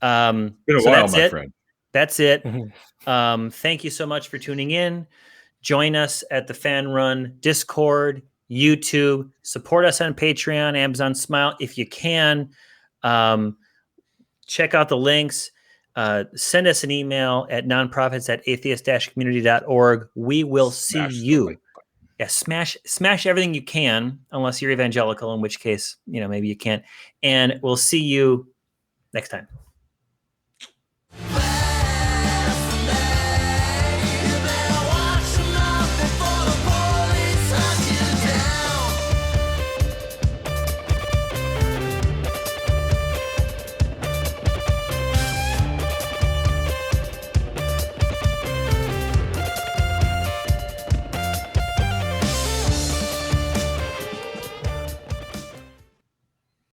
Been a while, my friend. That's it. Thank you so much for tuning in. Join us at the Fan Run Discord, YouTube. Support us on Patreon, Amazon Smile if you can. Check out the links. Send us an email at nonprofits@atheist-community.org. We will see you. Yeah, smash everything you can, unless you're evangelical, in which case, maybe you can't. And we'll see you next time.